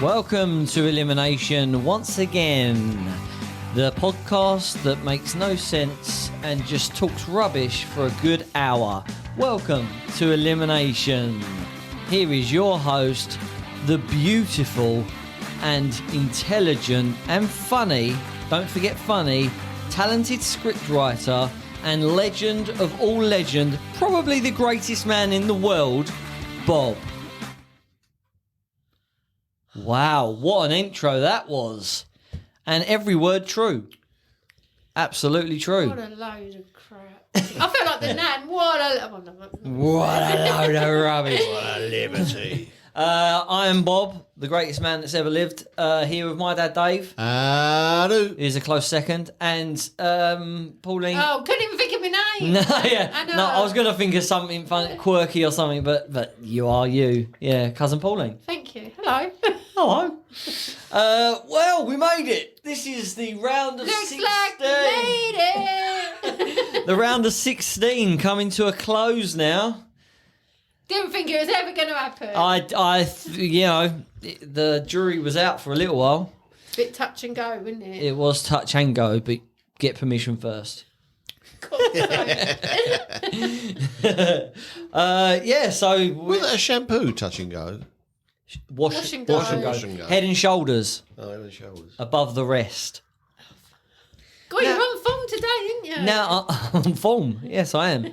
Welcome to Elimination once again, the podcast that makes no sense and just talks rubbish for a good hour. Welcome to Elimination. Here is your host, the beautiful and intelligent and funny, don't forget funny, talented scriptwriter and legend of all legend, probably the greatest man in the world, Bob. Wow, what an intro that was. And every word true. Absolutely true. What a load of crap. I feel like the nan. What a load of rubbish. What a liberty. I am Bob, the greatest man that's ever lived. Here with my dad, Dave. Hello. He's a close second. And Pauline. Oh, couldn't even think of my name. No, yeah. I know. No, I was going to think of something fun, quirky or something, but you are you. Yeah, cousin Pauline. Thank you. Hello. Hello. Well, we made it. This is the round of Looks 16. like we made it. The round of 16 coming to a close now. Didn't think it was ever going to happen. The jury was out for a little while. Bit touch and go, wasn't it? It was touch and go, but get permission first. So Was that a shampoo touch and go? Wash and go. Wash and go. Head and shoulders Oh, head and shoulders. above the rest. God, you're on form today, didn't you? Now, I'm on form. Yes, I am.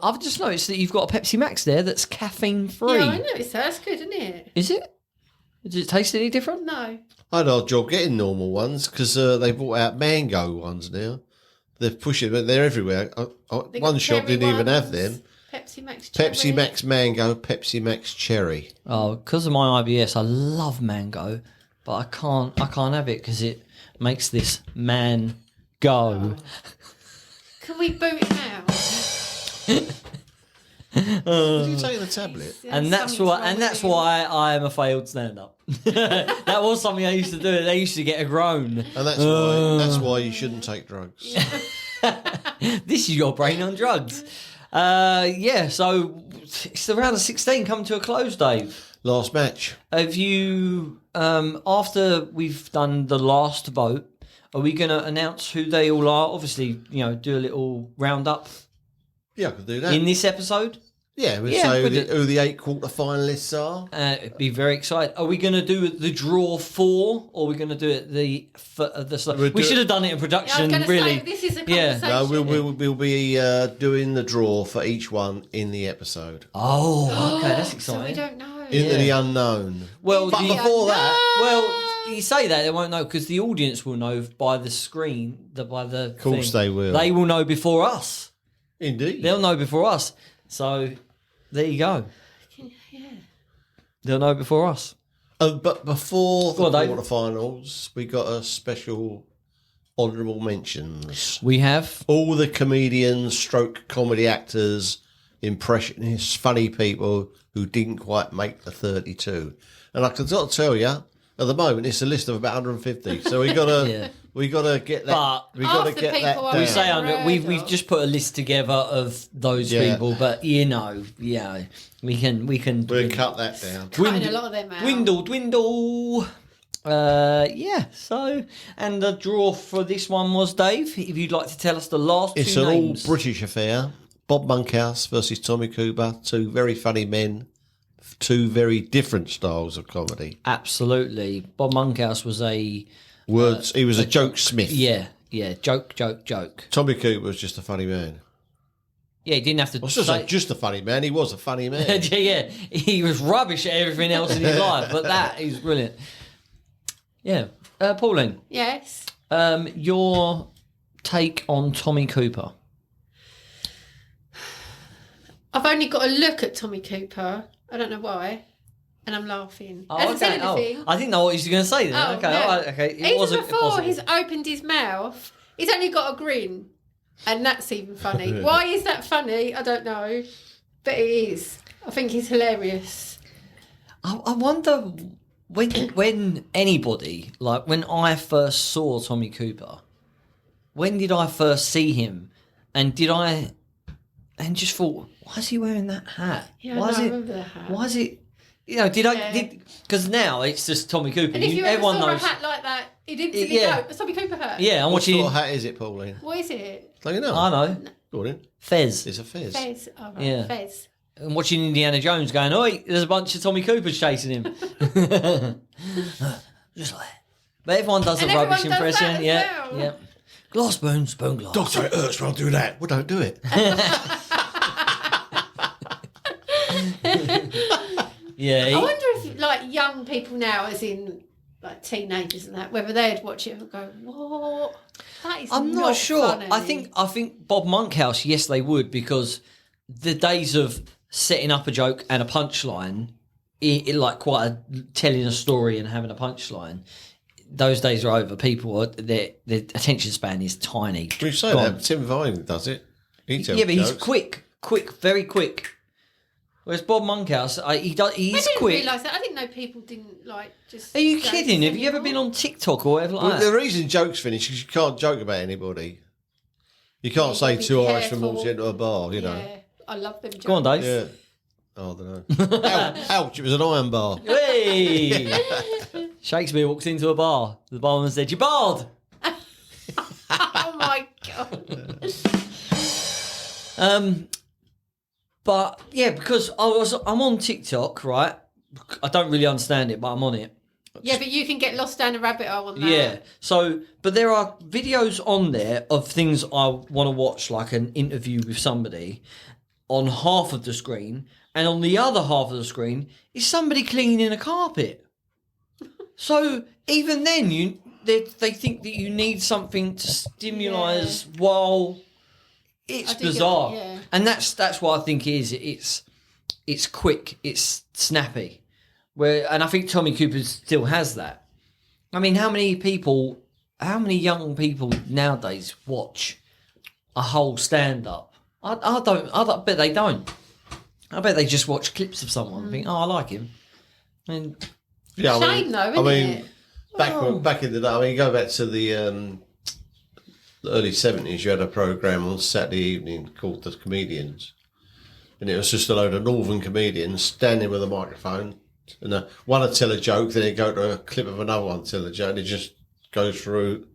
I've just noticed that you've got a Pepsi Max there that's caffeine free. Yeah, I noticed that. That's good, isn't it? Is it? Does it taste any different? No. I had a hard job getting normal ones because they brought out mango ones now. They're pushing, but they're everywhere. They One got shop cherry didn't even have ones, them. Pepsi Max cherry. Pepsi Max mango, Pepsi Max cherry. Oh, because of my IBS, I love mango, but I can't have it because it makes this man go. Can we boot him out? Did you take the tablet? And that's why I am a failed stand-up. That was something I used to do. They used to get a groan. And that's why you shouldn't take drugs. This is your brain on drugs. So it's the round of 16 coming to a close, Dave. Last match. Have you, after we've done the last vote, are we going to announce who they all are? Obviously, do a little roundup Yeah, I could do that. in this episode. Yeah, we'll Yeah, say we'll who the 8 quarter finalists are. It'd be very exciting. Are we going to do the draw 4, or are we going to do it the we should have done it in I was production, going to really. say, this is a Yeah. conversation. No, we'll be doing the draw for each one in the episode. Oh, okay, that's So exciting. we don't know. Into the unknown. Well, But before that, well, you say that they won't know because the audience will know by the screen, by the. Of course they will. They will know before us. indeed. They'll know before us. So there you go. Yeah. They'll know before us. But before Go the on, Dave. quarterfinals, we got a special honourable mentions. We have. All the comedians, stroke comedy actors, impressionists, funny people who didn't quite make the 32. And I can sort of tell you, at the moment, it's a list of about 150. So we gotta Yeah. we gotta get that. But we gotta half the get that people are down. We say Yeah. under, we've just put a list together of those Yeah. people, but we can We'll cut that down. Cutting a lot of them out. dwindle. So and the draw for this one was Dave. If you'd like to tell us the last It's two an names. all British affair. Bob Monkhouse versus Tommy Cooper. 2 very funny men. 2 very different styles of comedy. Absolutely. Bob Monkhouse was a He was a joke smith. joke. Tommy Cooper was just a funny man. Yeah, he didn't have to I was just like, just a funny man. He was a funny man. yeah, he was rubbish at everything else in his life, but that is brilliant. Yeah. Pauline, Yes. your take on Tommy Cooper. I've only got a look at Tommy Cooper. I don't know why. And I'm laughing. Hasn't said anything. I didn't know what you were going to say then. Oh, okay, yeah. all right, okay. It Even wasn't before possible. he's opened his mouth, he's only got a grin. And that's even funny. Why is that funny? I don't know. But it is. I think he's hilarious. I wonder when anybody, like when I first saw Tommy Cooper, when did I first see him? And just thought, why is he wearing that hat? Yeah, why I is know, I it? remember the hat. Why is it? You know, because now it's just Tommy Cooper. And if you ever everyone saw knows. a hat like that, it instantly Yeah. go, a Tommy Cooper hat. Yeah, I'm What watching. sort of hat is it, Pauline? What is it? Don't you know? I know. Go on in. Fez. It's a fez. Fez. Oh, right. Yeah. Fez. I'm watching Indiana Jones going, oi, there's a bunch of Tommy Coopers chasing him. Just like that. But everyone does And a rubbish everyone does impression. that as Yeah. well. Yeah. Glass spoon, spoon glass. Doctor, it hurts when I do that. Well, don't do it. Yeah. I wonder if, like, young people now, as in, like, teenagers and that, whether they'd watch it and go, what? That is I'm not sure. funny. I think Bob Monkhouse, yes, they would, because the days of setting up a joke and a punchline, like quite telling a story and having a punchline, those days are over. People are their attention span is tiny. You say Gone. that. Tim Vine does it. He tells Yeah, but he's jokes. quick, very quick. Whereas Bob Monkhouse, he's I didn't quick. realise that. I didn't know people didn't, like, just... Are you jokes kidding? Have you ever been anymore. on TikTok or whatever like Well, that? the reason jokes finish is you can't joke about anybody. You can't You've say got to be two Irishmen careful. walked into a bar, you know. Yeah, I love them jokes. Go on, Dave. Yeah. Oh, I don't know. Ouch, it was an iron bar. Hey! Shakespeare walks into a bar. The barman said, "You barred." Oh, my God. But yeah, because I'm on TikTok, right? I don't really understand it, but I'm on it. Yeah, but you can get lost down a rabbit hole on that. Yeah. So, but there are videos on there of things I want to watch, like an interview with somebody, on half of the screen, and on the other half of the screen is somebody cleaning a carpet. So even then, they think that you need something to stimulise while it's I do get bizarre, that, yeah. and that's what I think it is. It's quick, it's snappy. And I think Tommy Cooper still has that. I mean, how many young people nowadays watch a whole stand-up? I bet they don't. I bet they just watch clips of someone and think, oh, I like him. And Yeah, Shame, though, isn't it? back in the day, I mean, go back to the early 70s, you had a programme on Saturday evening called The Comedians. And it was just a load of northern comedians standing with a microphone. And one would tell a joke, then it'd go to a clip of another one tell a joke, and it just goes through.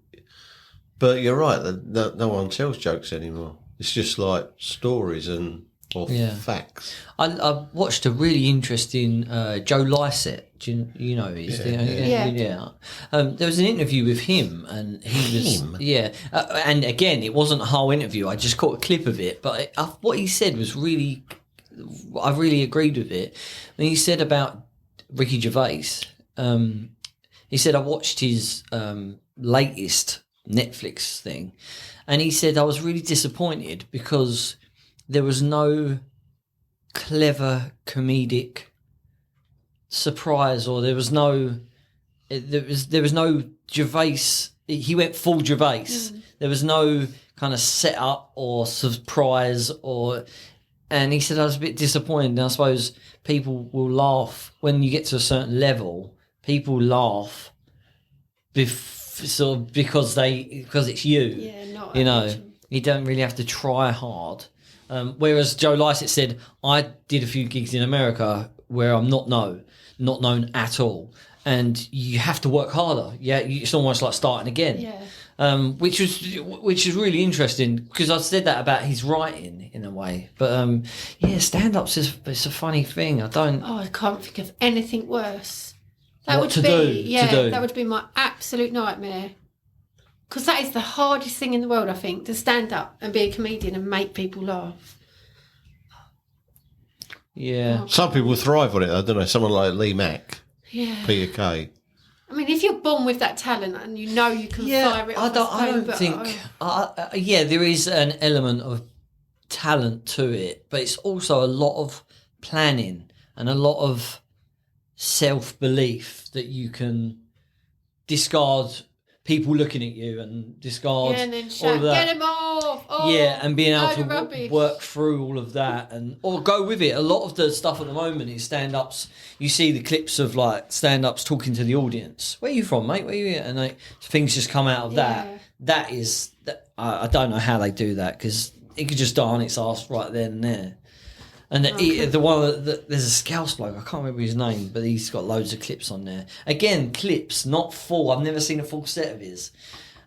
But you're right, no one tells jokes anymore. It's just like stories or facts. I watched a really interesting Joe Lycett. Do you know he's Yeah. There was an interview with him, and he was and again, it wasn't a whole interview. I just caught a clip of it, but what he said was really, I really agreed with it. And he said about Ricky Gervais. He said I watched his latest Netflix thing, and he said I was really disappointed because there was no clever comedic surprise, or there was no Gervais. He went full Gervais. There was no kind of setup or surprise, and he said I was a bit disappointed. And I suppose people will laugh when you get to a certain level. People laugh because it's you. Yeah, not You know, original. you don't really have to try hard. Whereas Joe Lycett said, I did a few gigs in America where I'm not known at all, and you have to work harder. Yeah, it's almost like starting again. Yeah. Which is really interesting, because I said that about his writing in a way. But stand-ups it's a funny thing. I can't think of anything worse. That would be that would be my absolute nightmare. Because that is the hardest thing in the world, I think, to stand up and be a comedian and make people laugh. Yeah. Some people thrive on it, I don't know, someone like Lee Mack, Yeah. Peter Kay. I mean, if you're born with that talent and you know you can fire it off, I don't think. There is an element of talent to it, but it's also a lot of planning and a lot of self-belief that you can discard people looking at you and discard and then all shout, of that. get him off! Oh, And being able load to of rubbish. work through all of that or go with it. A lot of the stuff at the moment is stand-ups. You see the clips of like stand-ups talking to the audience. Where are you from, mate? Where are you? And things just come out of that. That is, I don't know how they do that, because it could just die on its ass right then and there. And the one there's a Scouse bloke, I can't remember his name, but he's got loads of clips on there. Again, clips, not full. I've never seen a full set of his.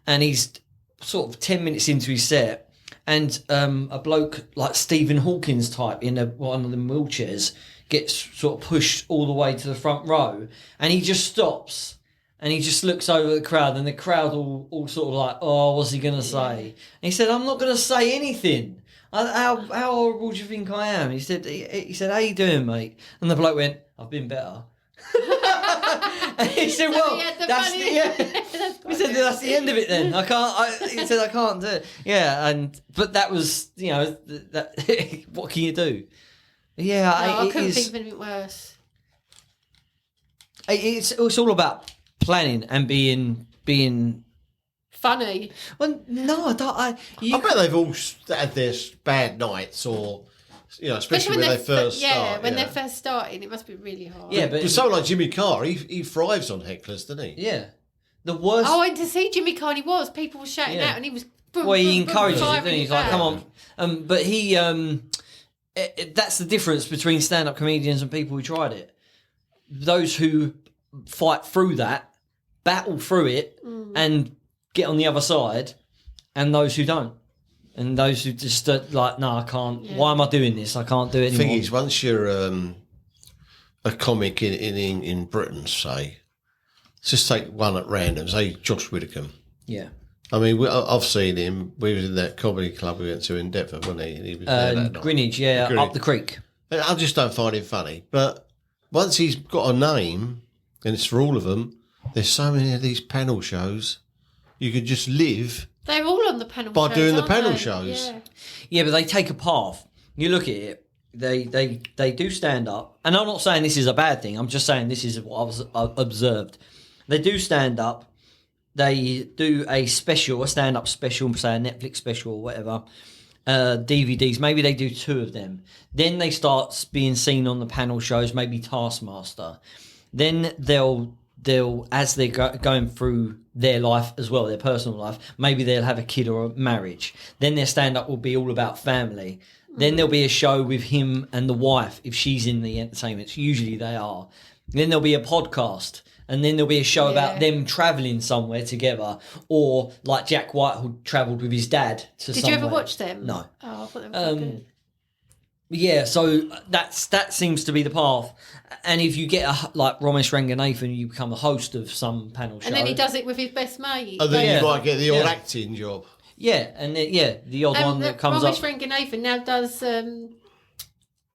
And he's sort of 10 minutes into his set, and a bloke like Stephen Hawkins type in one of the wheelchairs gets sort of pushed all the way to the front row, and he just stops. And he just looks over the crowd, and the crowd all sort of like, oh, what's he going to say? And he said, I'm not going to say anything. How horrible do you think I am? He said, how you doing, mate? And the bloke went, I've been better. And he said, well, that's the end of it then. He said, I can't do it. Yeah, but that was, what can you do? Yeah, I couldn't think of anything worse. It's all about planning and being funny. Well, no, I don't. I bet they've all had their bad nights, or especially when they first start. When they're first starting, it must be really hard. Yeah, but someone like Jimmy Carr, he thrives on hecklers, doesn't he? Yeah, the worst. Oh, and to see Jimmy Carr, people were shouting out, and he was. He encourages it, didn't he? He's like, come on. But he, that's the difference between stand-up comedians and people who tried it. Those who fight through that, battle through it, and get on the other side, and those who don't. And those who just like, no, I can't. Yeah. Why am I doing this? I can't do it anymore. The thing is, once you're a comic in Britain, say, just take one at random, say Josh Widdicombe. Yeah. I mean, I've seen him. We was in that comedy club we went to in Deptford, wasn't he? And he was there that night. Greenwich, yeah, Greenwich. Up the creek. I just don't find him funny. But once he's got a name, and it's for all of them, there's so many of these panel shows, you could just live. They're all on the panel by shows, doing the panel they? shows. Yeah, but they take a path. You look at it, they do stand up. And I'm not saying this is a bad thing. I'm just saying this is what I've observed. They do stand up. They do a stand-up special, say a Netflix special or whatever, DVDs. Maybe they do 2 of them. Then they start being seen on the panel shows, maybe Taskmaster. Then they'll as they're going through their life as well, their personal life, maybe they'll have a kid or a marriage. Then their stand-up will be all about family. Then there'll be a show with him and the wife, if she's in the entertainment. Usually they are. Then there'll be a podcast. And then there'll be a show about them travelling somewhere together. Or like Jack Whitehall travelled with his dad to somewhere. Did you ever watch them? No. Oh, I thought they were quite good. Yeah, so that seems to be the path. And if you get like Ramesh Ranganathan, you become the host of some panel show. And then he does it with his best mate. And then you might get the odd acting job. Yeah, and the odd one that comes up. Ramesh Ranganathan now does,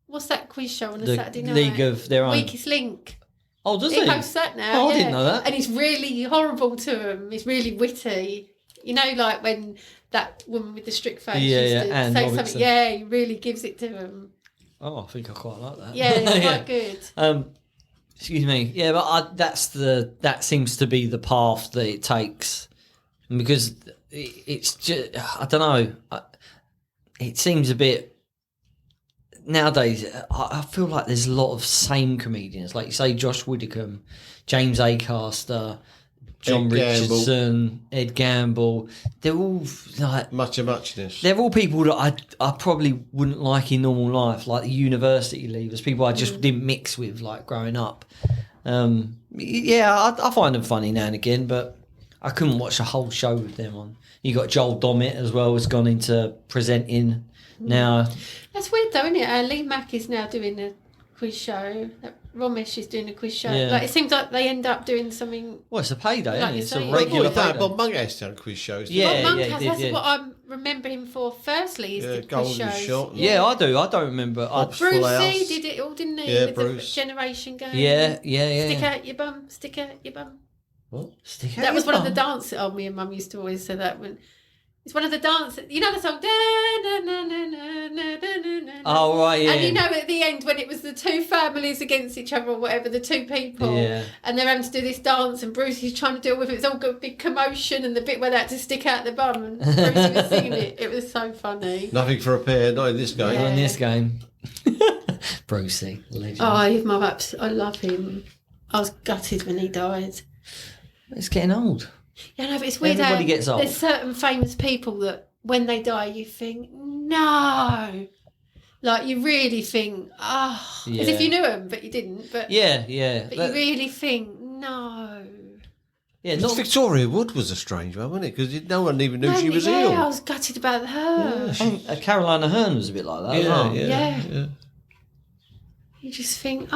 what's that quiz show on a Saturday night? League of Their Own. Weakest Link. Oh, does he? He hosts that now. Oh, I didn't know that. And he's really horrible to him. He's really witty. You know, like when that woman with the strict face used to Anne say Robertson. something. Yeah, he really gives it to him. Oh, I think I quite like that. Yeah, it's quite good. Excuse me. Yeah, but that seems to be the path that it takes, because it's just, I don't know. It seems a bit. Nowadays, I feel like there's a lot of same comedians, like you say, Josh Widdicombe, James Acaster, John Richardson, Ed Gamble. They're all like much of muchness. They're all people that I probably wouldn't like in normal life, like the university leavers, people I just didn't mix with, like growing up. I find them funny now and again, but I couldn't watch a whole show with them on. You got Joel Dommett as well, has gone into presenting now. That's weird though, isn't it? Lee Mack is now doing a quiz show. Ramesh is doing a quiz show. Yeah. Like, it seems like they end up doing something. Well, it's a payday, Like isn't it? you It's say. a regular Well, payday. Bob Monkhouse done quiz shows. Yeah, Bob he Monkhouse, did, that's yeah. what I remember him for. Firstly, is the quiz Golden shows. Shot. Yeah, I do. I don't remember. Brucey did it all, didn't he? Yeah, with Bruce. the Generation game. Yeah. Stick out your bum. Stick out your bum. What? Stick out That was your one of the bum. dances. Oh, me and Mum used to always say that when. It's one of the dances. You know the song. Da, na, na, na, na, na, na, na, Oh, right, yeah. And you know at the end when it was the 2 families against each other or whatever, the 2 people. Yeah. And they're having to do this dance and Brucey's trying to deal with it. It's all got a big commotion and the bit where they had to stick out the bum and Brucey was singing it. It was so funny. Nothing for a pair, not in this game. Not in this game. Brucey, legend. Oh, I love him. I was gutted when he died. It's getting old. Yeah, no, but it's weird Everybody how gets old. there's certain famous people that when they die you think, no. Like, you really think, as if you knew them, but you didn't. But Yeah. But you really think, no. Yeah, not Victoria Wood was a strange one, wasn't it? Because no one even knew she was I ill. was gutted about her. I think Caroline Aherne was a bit like that. as Yeah, well. Yeah. You just think,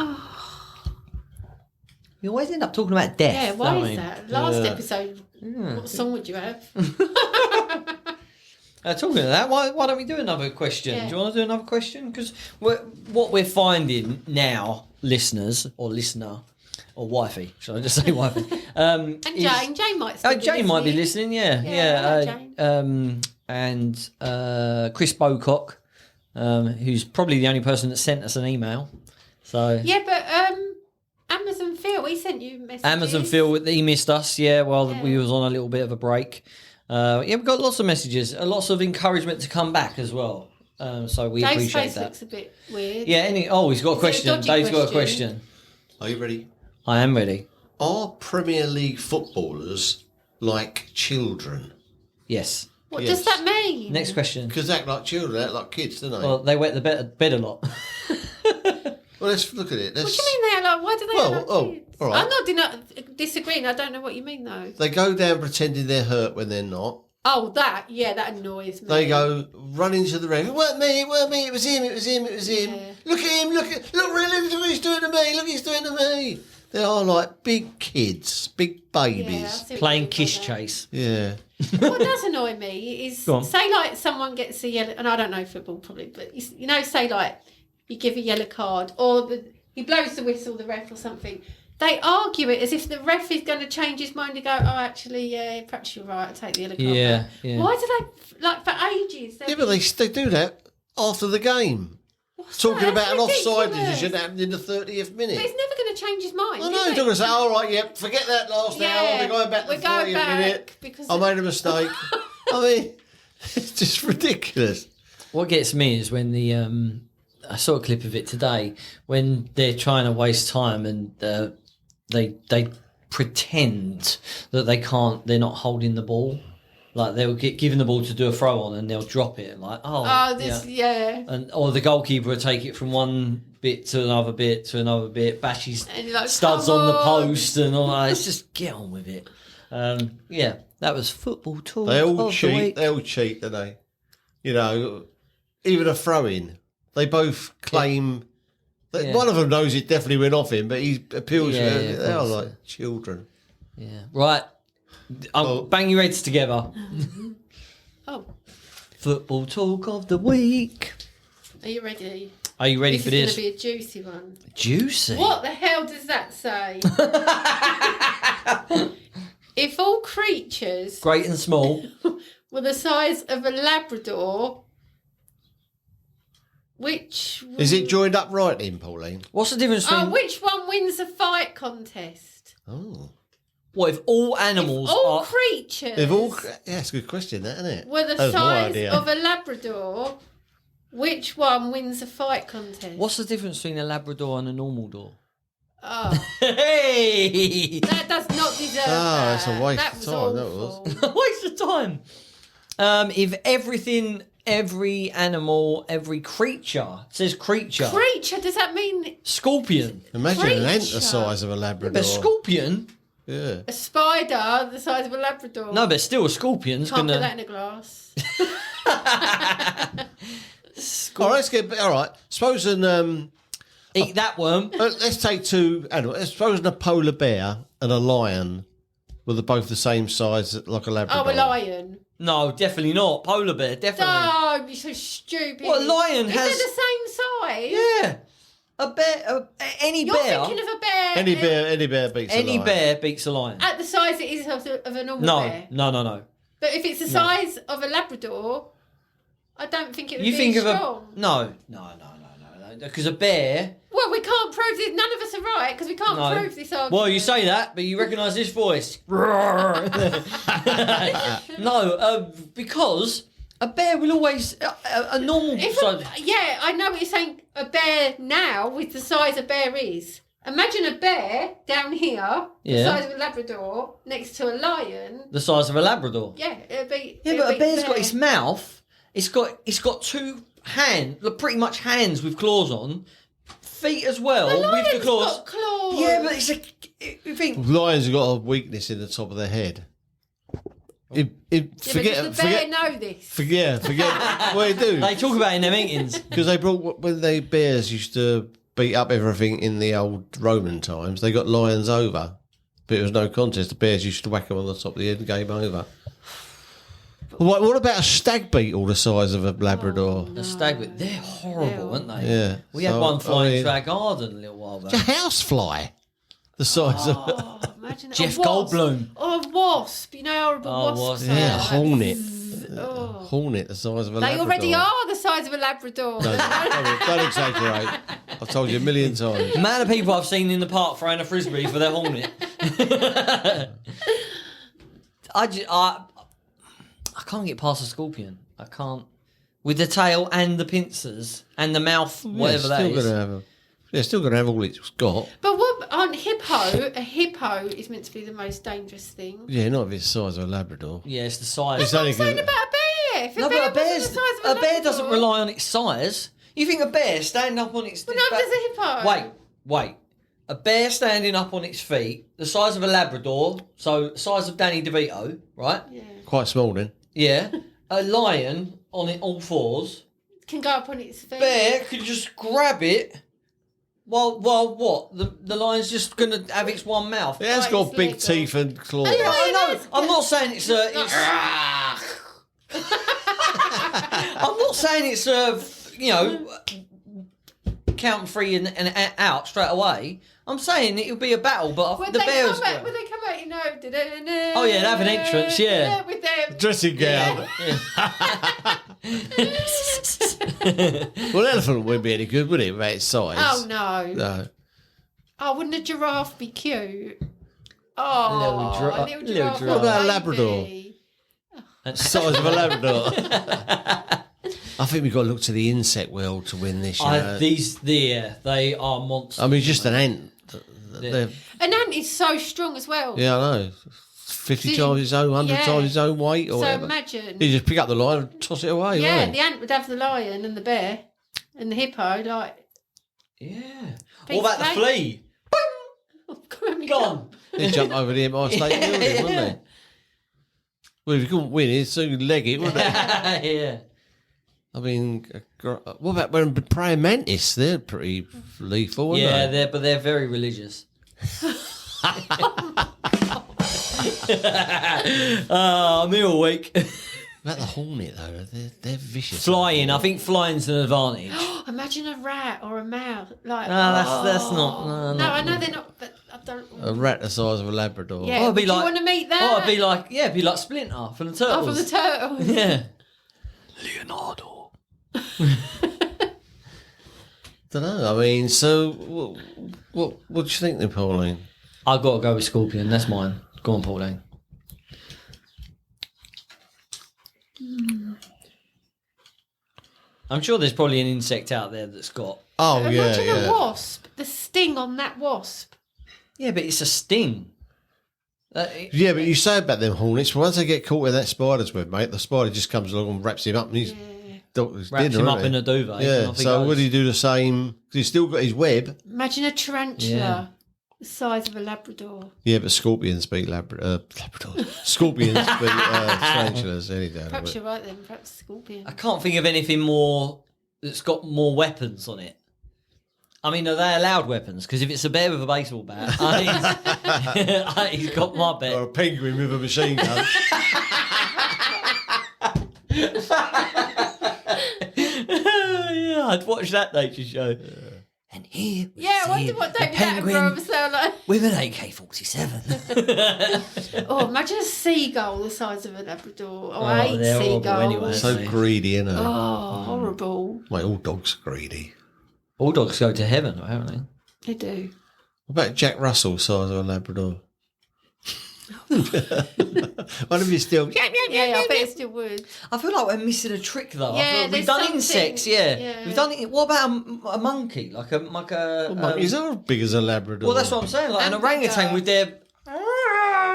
You always end up talking about death. yeah, why don't is we? that? Last episode, what song would you have? Talking of that, why don't we do another question? Yeah. Do you want to do another question? Because what we're finding now, listeners or listener or wifey, should I just say wifey? And Jane might still be Jane might be listening. Yeah. I like Jane. And Chris Bocock, who's probably the only person that sent us an email. So Yeah, but Amazon Phil, he sent you messages. Amazon Phil, he missed us. Yeah, while we was on a little bit of a break. We've got lots of messages, lots of encouragement to come back as well. So we Dave's appreciate face that. looks a bit weird. Yeah. He's got a Is it a question. dodgy Dave's got a question? question. Are you ready? I am ready. Are Premier League footballers like children? Yes. What Yes. does that mean? Next question. Because they act like children, act like kids, don't they? Well, they wet the bed a lot. Well, let's look at it. What do you mean they are like? Why do they Well, have oh, kids? all right. I'm not disagreeing. I don't know what you mean though. They go down pretending they're hurt when they're not. Oh, that annoys me. They go running to the ref. It weren't me, it was him. Yeah. Look at him, look, really, look what he's doing to me, look what he's doing to me. They are like big kids, big Yeah, I babies. see what Playing you mean by kiss that. chase. Yeah. What does annoy me is, Go on. say like someone gets a yellow, and I don't know football probably, but you know, say like you give a yellow card or he blows the whistle, the ref or something. They argue it as if the ref is going to change his mind and go, oh, actually, yeah, perhaps you're right, I'll take the yellow card Yeah, back. yeah. Why do they, like, for ages? Yeah, but they do that after the game. Talking that? about an That's offside ridiculous. decision happened in the 30th minute. But it's never going to change his mind. I know, is you're it? going to say, all right, yeah, forget that last hour, we're going back to we're the going 30th back minute. because I made a mistake. I mean, it's just ridiculous. What gets me is when I saw a clip of it today when they're trying to waste time and they pretend that they're not holding the ball. Like they'll get given the ball to do a throw on and they'll drop it like, or the goalkeeper will take it from one bit to another bit, bashes And you're like, studs "Come on the on." post and all that. It's just get on with it. That was football talk. They all of the cheat. week. They all cheat, don't they? You know, even a throw-in. They both claim that Yeah. one of them knows it definitely went off him, but he appeals Yeah, to it. of They are course, like children. Yeah. Right. I'll bang your heads together. Oh, Football talk of the week. are you ready? Are you ready This for is this? going to be a juicy one. Juicy. What the hell does that say? If all creatures Great and small. were the size of a Labrador, which Is it joined up right in, Pauline? What's the difference between which one wins a fight contest? Oh. what if all animals All are creatures They've all... Yeah, that's a good question, that, isn't it? were the That was my size idea. of a Labrador, which one wins a fight contest? What's the difference between a Labrador and a normal door? Oh, Hey! that does not deserve that. that's a waste That of was time, that awful. Waste of time. If every animal, every creature, it says creature. Creature, does that mean Scorpion. Imagine an ant creature. the size of a Labrador. But scorpion? Yeah. a spider the size of a Labrador? No, but still a scorpion's Can't put gonna that in a glass. All right, let's get... All right. Suppose eat that worm. let's take two animals. Let's suppose a polar bear and a lion were both the same size, like a Labrador. Oh, a lion. No, definitely not. Polar bear, definitely. Oh, you're so stupid. What, a lion Is has- it the same size? Yeah. A bear, any You're bear, thinking of a bear. Any bear beats a any lion. bear beats a lion. At the size it is of a normal No, bear. no. But if it's the size of a Labrador, I don't think it would You be think as of strong. no. Because a bear. Well, we can't prove this. None of us are right because we can't No. prove this argument. Well, you say that, but you recognise this voice. Because a bear will always a normal. Yeah, I know what you're saying. A bear now with the size a bear is. Imagine a bear down here, the Yeah. size of a Labrador, next to a lion. the size of a Labrador. Yeah, it'd be. Yeah, it'd but a be bear's there. got its mouth. It's got two pretty much hands with claws on, feet as well The with the lion's claws. got claws. Yeah, but you think Lions have got a weakness in the top of their head. Yeah, but does the bear know this? Forget what they do. they talk about it in their meetings. Because they brought, when they bears used to beat up everything in the old Roman times, they got lions over. But it was no contest. The bears used to whack them on the top of the head and game over. What about a stag beetle the size of a Labrador? The stag, they're horrible, aren't they? Yeah. We had one flying into our garden a little while It's a back. housefly. The size of... Oh, imagine Jeff a wasp. Goldblum. Or a wasp. You know how horrible Oh, wasps wasp. are. Yeah, hornet. Oh. Hornet the size of a They Labrador. already are the size of a Labrador. Don't exaggerate. I've told you a million times. The amount of people I've seen in the park throwing a frisbee for their hornet. I can't get past a scorpion. I can't. With the tail and the pincers and the mouth, whatever that is. Still going to have all it's got. But what on a hippo is meant to be the most dangerous thing. Yeah, not if it's the size of a Labrador. Yeah, it's the size. It's That's what only I'm saying 'cause- about a bear. If No, a bear but wasn't the size of a bear Labrador- doesn't rely on its size. You think a bear standing up on its... Well, no, there's a hippo. Wait. A bear standing up on its feet, the size of a Labrador, so size of Danny DeVito, right? Yeah. Quite small then. Yeah. A lion on it all fours. Can go up on its feet. Bear could just grab it. Well, what? The lion's just going to have its one mouth. It has Right, got it's big legal. teeth and claws. Hello. I know. It's- I'm not saying it's a... I'm not saying it's a, count three and out straight away. I'm saying it'll be a battle, but When the they bear's come out, great. when they come out, Oh, yeah, they have an entrance, yeah. With their Dressing gown. Well, an elephant wouldn't be any good, would it, about its size? Oh no. No. Oh, wouldn't a giraffe be cute? Oh, a little giraffe. What about a baby. Labrador? The size of a Labrador. I think we've got to look to the insect world to win this. You know? They are monsters. I mean, just an ant. They're- An ant is so strong as well. Yeah, I know. 50 So- times its own, 100 yeah. times its own weight or So whatever. imagine. You just pick up the line and toss it away, Yeah, wouldn't the ant would have the lion and the bear and the hippo. Like, Yeah. Piece What about the of flea? come on, Gone. He'd jump over the Empire State Building, wouldn't he? Well, if you couldn't win, he'd soon leg it, wouldn't he? Yeah. I mean, what about when praying mantis? They're pretty lethal, aren't Yeah, they? they're very religious. I'm here all week. About the hornet, though, they're vicious. Flying, I think flying's an advantage. Imagine a rat or a mouse. Like, No, that's not. No, I know they're not, but I don't. A rat the size of a Labrador. Yeah, Oh, it'd be would you like- want to meet that? Oh, it'd be like Splinter from the Turtles. Oh, from the turtles. Yeah. Leonardo. Don't know. I mean, so what do you think, then, Pauline? I've got to go with Scorpion. That's mine. Go on, Pauline. I'm sure there's probably an insect out there that's got. Oh Imagine yeah, a yeah. wasp. The sting on that wasp. Yeah, but it's a sting. Yeah, but you say about them hornets, once they get caught in that spider's web, mate, the spider just comes along and wraps him up and he's Wraps dinner, him up isn't in he? a duvet. Yeah, and off he so goes. would he do the same? 'Cause he's still got his web. Imagine a tarantula. Yeah. The size of a Labrador. Yeah, but scorpions beat Labradors. Scorpions beat tarantulas any day. Perhaps you're right then. Perhaps scorpion. I can't think of anything more that's got more weapons on it. I mean, are they allowed weapons? Because if it's a bear with a baseball bat, he's got my Or bet. a penguin with a machine gun. Yeah, I'd watch that nature show. And here we Yeah, I see wonder what the David penguin Attenborough sound like. with an AK-47. Oh, imagine a seagull the size of a Labrador. Oh, Oh, I hate they're horrible seagulls. anyway. So greedy, isn't it? Oh, horrible. Mate, all dogs are greedy. All dogs go to heaven, apparently. They do. What about Jack Russell, size of a Labrador? One of you still. Yeah, I bet it still would. I feel like we're missing a trick, though. Yeah, I feel we've there's done something- insects, yeah. We've done it. What about a monkey? Like a Monkeys are as big as a Labrador. well, that's what I'm saying. Like an And bigger. orangutan with their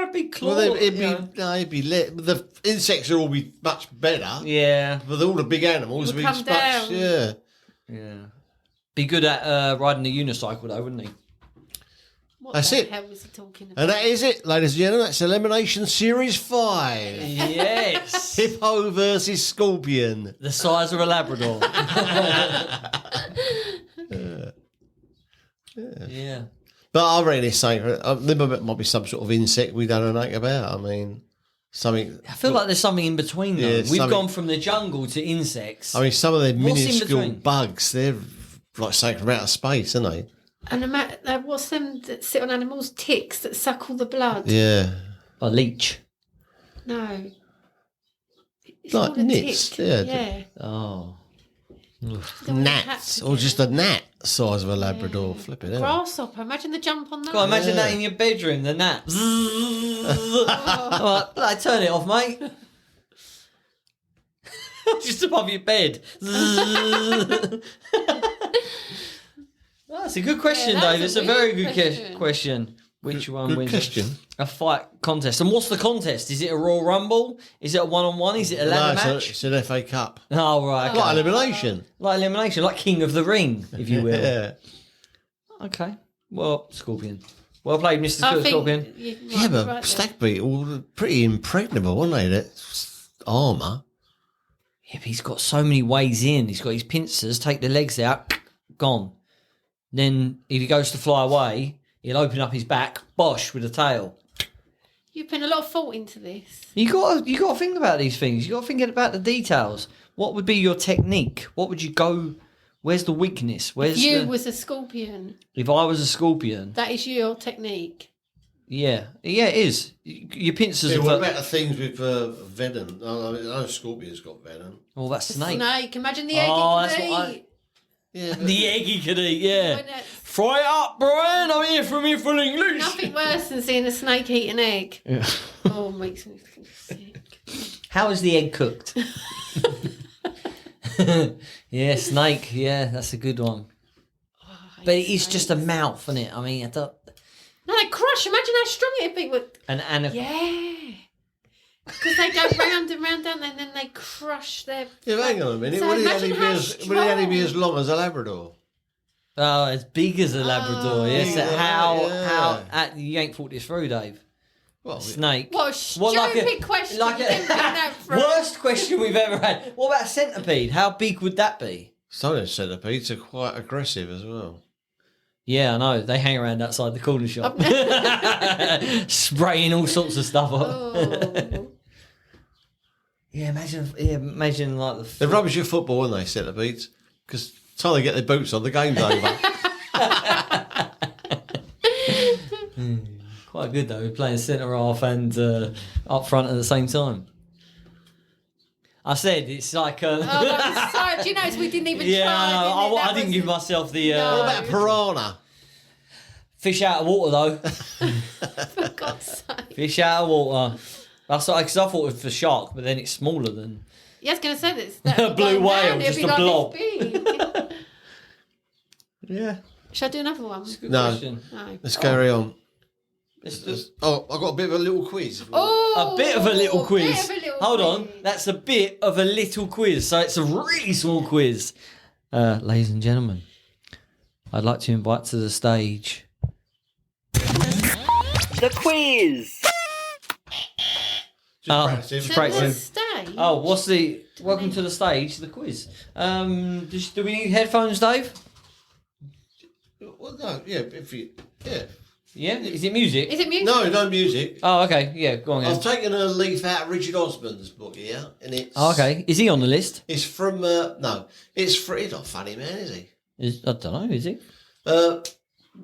a big claw. Well, it'd be, you know. no, it'd be the insects will all be much better. Yeah. But all the big animals would be come much, down. yeah. Yeah. Be good at riding a unicycle, though, wouldn't he? What That's the it. hell was he talking about? And that is it, ladies and gentlemen. That's Elimination Series 5. Yes. Hippo versus Scorpion. The size of a Labrador. Yeah. But I reckon it's something. There might be some sort of insect we don't know anything about. I mean, something. I feel like there's something in between, though. Yeah, We've something- gone from the jungle to insects. I mean, some of them What's in minuscule between? bugs, they're like something from outer space, aren't they? And what's them that sit on animals? Ticks that suck all the blood. Yeah. A leech. No. It's Like called a nits, tick. yeah. Yeah. Oh. Gnats. Or just a gnat size of a Labrador. Flipping out. Grasshopper. Imagine the jump on that. God, imagine Yeah. that in your bedroom, the gnat. All right, turn it off, mate. Just above your bed. That's a good question, Yeah, that's Dave. a It's a very weird good question. Which one Good wins? question. A fight contest. And what's the contest? Is it a Royal Rumble? Is it a one-on-one? Is it a No, ladder it's, match? it's an FA Cup. Oh, right. Okay. Like elimination. Like elimination, like King of the Ring, if you will. Yeah. Okay. Well, Scorpion. Well played, Mr. I think Scorpion. you might Yeah, be but right there. stag beetle were pretty impregnable, weren't they? That armour. Yeah, but he's got so many ways in. He's got his pincers, take the legs out, gone. Then if he goes to fly away, he'll open up his back, bosh, with a tail. You've put a lot of thought into this. You got to think about these things. You got to think about the details. What would be your technique? What would you go? Where's the weakness? Where's You the, was a scorpion. if I was a scorpion? That is your technique. Yeah, it is. Your pincers. Yeah, are what about the things with venom? I know scorpion's got venom. Oh, that's snake. Snake. Imagine the egg Oh, you that's could what eat. Yeah, but The egg he could eat. Yeah. Wouldn't it? Fry it up, Brian. I'm here from here for English. Nothing worse than seeing a snake eat an egg. Yeah. Oh, it makes me sick. How is the egg cooked? Yeah, snake. Yeah, that's a good one. Oh, I But hate it is just a snakes. mouth, isn't it? I mean, I don't. No, they crush. Imagine how strong it'd be. And Yeah. Because they go round and round, don't they? And then they crush their. yeah, hang on a minute. So Would he imagine how only be as strong. long as a Labrador? oh, as big as a Labrador. Oh, Yes. yeah, How you ain't thought this through, Dave? Well, Snake. What a stupid question. like You didn't think that through. worst question we've ever had. What about a centipede? How big would that be? some of the centipedes are quite aggressive as well. Yeah, I know. They hang around outside the corner shop, spraying all sorts of stuff up. Oh. Yeah, imagine like the. They're rubbish at football, aren't they, centipedes? Because by the time they get their boots on, the game's over. Quite good though, playing centre half and up front at the same time. I said it's like. Oh, that was so. Do you notice we didn't even Yeah, try? no, That I didn't was- give myself the No. What about piranha? fish out of water though. For God's sake. Fish out of water. That's because I thought it was for shark, but then it's smaller than. Yeah, I was going to say this. That Blue would go whale, round, it'd just be a like blob. this big. Yeah. Shall I do another one? Good No. question. No. Let's carry on. Let's do Oh, I've got a bit of a little quiz. Oh, a bit of a little quiz. bit of a little Hold on. quiz. That's a bit of a little quiz. So it's a really small quiz. Ladies and gentlemen, I'd like to invite to the stage the quiz. Just practicing. just To practicing. the stage. Oh, what's the welcome to the stage? The quiz. Do we need headphones, Dave? Well, no, yeah, if you, yeah. Yeah. Is it music? Is it music? No music. Oh, okay. Yeah. Go on. I've Then. taken a leaf out of Richard Osman's book here, and it's. Oh, okay. Is he on the list? It's from no, it's not a funny man, is he? I don't know. Is he?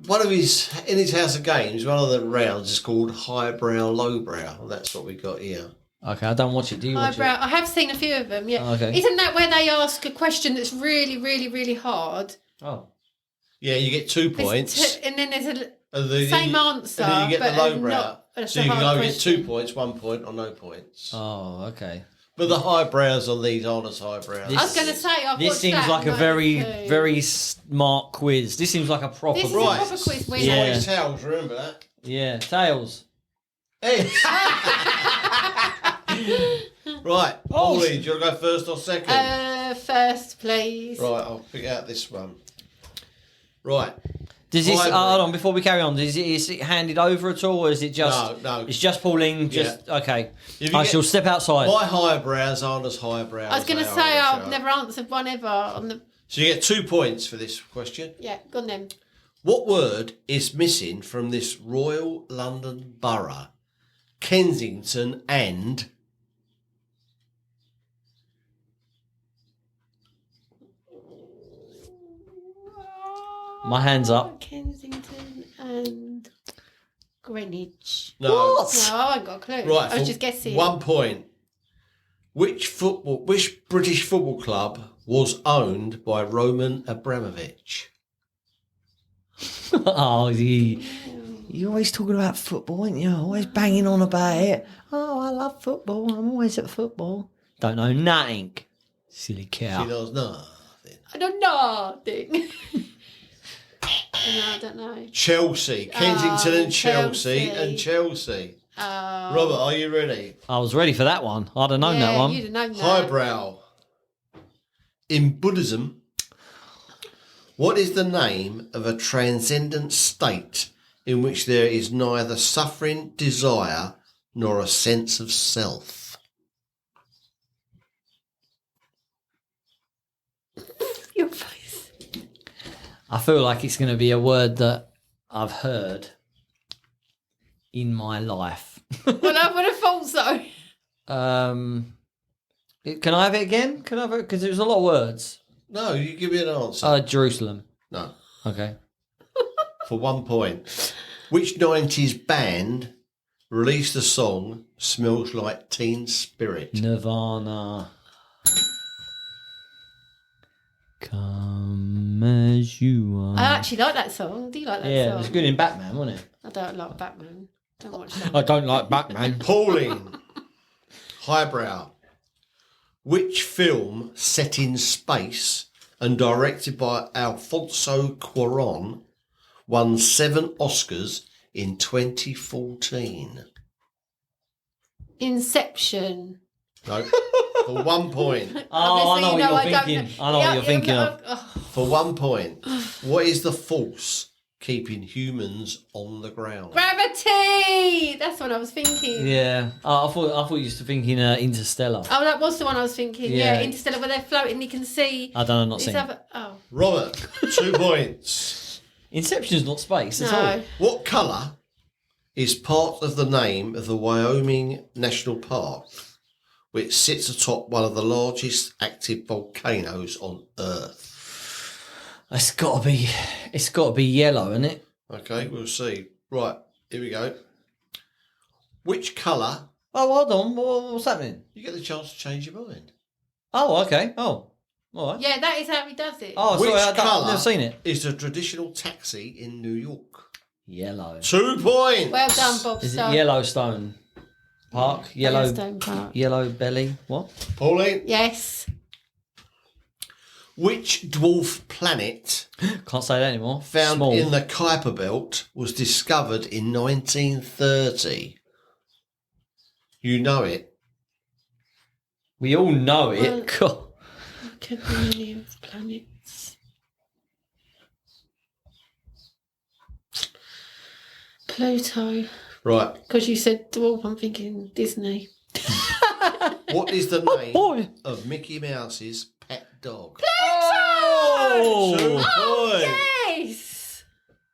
One of his in his House of Games, one of the rounds is called highbrow, lowbrow. And that's what we got here. Okay. I don't watch it. Do you watch Eyebrow. I have seen a few of them. Yeah. Oh, okay. Isn't that where they ask a question that's really, really, really hard? it? Oh. Yeah, you get 2 There's points. and then there's a And then same you, answer, and then you get but the lowbrow. not- it's So a you can hard either get 2 question. points, 1 point, or no points. Oh. Okay. But the highbrows on these aren't as highbrows. This- I was going to say, I've This watched seems that like a and very, I- very smart quiz. This seems like a proper. This is Right. a proper quiz winner. Yeah. Always tails, remember that? Yeah. Tails. Hey. Right, Pauline, do you want to go first or second? First, please. Right, I'll pick out this one. Right. Does this? Hybrid. Hold on, before we carry on, is it handed over at all, or is it just? No. It's just Pauline. Just okay. If you I get- shall step outside. My highbrows aren't as highbrows. I was going to they are say on the I've show. never answered one ever on the. So you get 2 points for this question. Yeah, go on then. What word is missing from this Royal London Borough, Kensington and... My hands up. Kensington and Greenwich. No. No, I ain't got a clue. Right, I was for just guessing. 1 point. Which British football club was owned by Roman Abramovich? Oh, you're always talking about football, aren't you? Always banging on about it. Oh, I love football. I'm always at football. Don't know nothing. Silly cow. She knows nothing. I don't know. No, I don't know. Chelsea. Kensington and Chelsea. Chelsea. And Chelsea. Oh. Robert, are you ready? I was ready for that one. I'd have known that one. You'd have known that. Highbrow. In Buddhism, what is the name of a transcendent state in which there is neither suffering, desire, nor a sense of self? Your face. I feel like it's going to be a word that I've heard in my life. Well, I would have thought so. Can I have it again? Can I have it? Because there was a lot of words. No, you give me an answer. Jerusalem. No. Okay. For 1 point. Which 90s band released the song Smells Like Teen Spirit? Nirvana. Come as you are. I actually like that song. Do you like that Yeah, song? it was good in Batman, wasn't it? I don't like Batman. Don't watch that. I don't like Batman. Pauline. Highbrow. Which film set in space and directed by Alfonso Cuarón won 7 Oscars in 2014? Inception. No. For 1 point. Oh, I know Obviously, what no, you're I don't thinking. know. I know what Yeah, you're thinking yeah, of. For 1 point. What is the force keeping humans on the ground? Gravity. That's what I was thinking. Yeah. I thought you used to thinking Interstellar. Oh, that was the one I was thinking. Yeah. Yeah, Interstellar, where they're floating, you can see. I don't know, not these seen. other- Oh Robert, 2 points. Inception's not space at all. no. What colour is part of the name of the Wyoming National Park, which sits atop one of the largest active volcanoes on Earth? It's got to be yellow, isn't it? Okay, we'll see. Right, here we go. Which colour? Oh, hold on. What's happening? You get the chance to change your mind. Oh, okay. Oh, all right. Yeah, that is how he does it. Oh, Which sorry, I've colour never seen it. is the traditional taxi in New York? Yellow. 2 points. Well done, Bob. Is it Starr. Yellowstone Park? Yellowstone Park. Yellow belly. What? Pauline, Yes. which dwarf planet Can't say that anymore. found Small. in the Kuiper Belt was discovered in 1930? You know it. We all know it. God. Could be many of planets. Pluto. Right. Because you said dwarf, I'm thinking Disney. What is the name boy. of Mickey Mouse's pet dog? Oh! 2 points. Yes!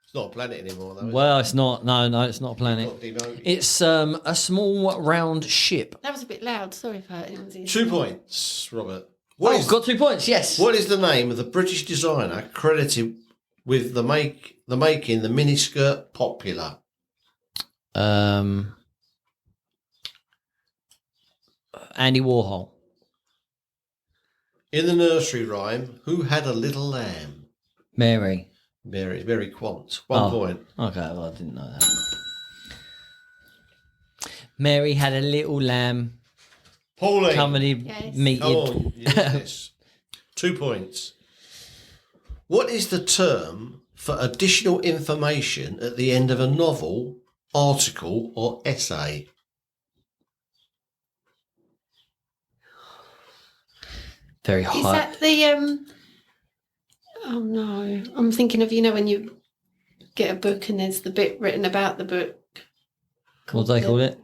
It's not a planet anymore, though. Well, it's not. No, it's not a planet. Got demoted. It's a small round ship. That was a bit loud. Sorry if I hurt anyone's ears. 2 points, Robert. Oh, got 2 points. Yes. What is the name of the British designer credited with the making the miniskirt popular? Andy Warhol. In the nursery rhyme, who had a little lamb? Mary. Mary Quant. 1 point. Okay, well, I didn't know that. Mary had a little lamb Pauline. covered in Yes. meated. Come on, yes. 2 points. What is the term for additional information at the end of a novel article, or essay? Very Is high. that the Oh no, I'm thinking of when you get a book and there's the bit written about the book. What do they call it?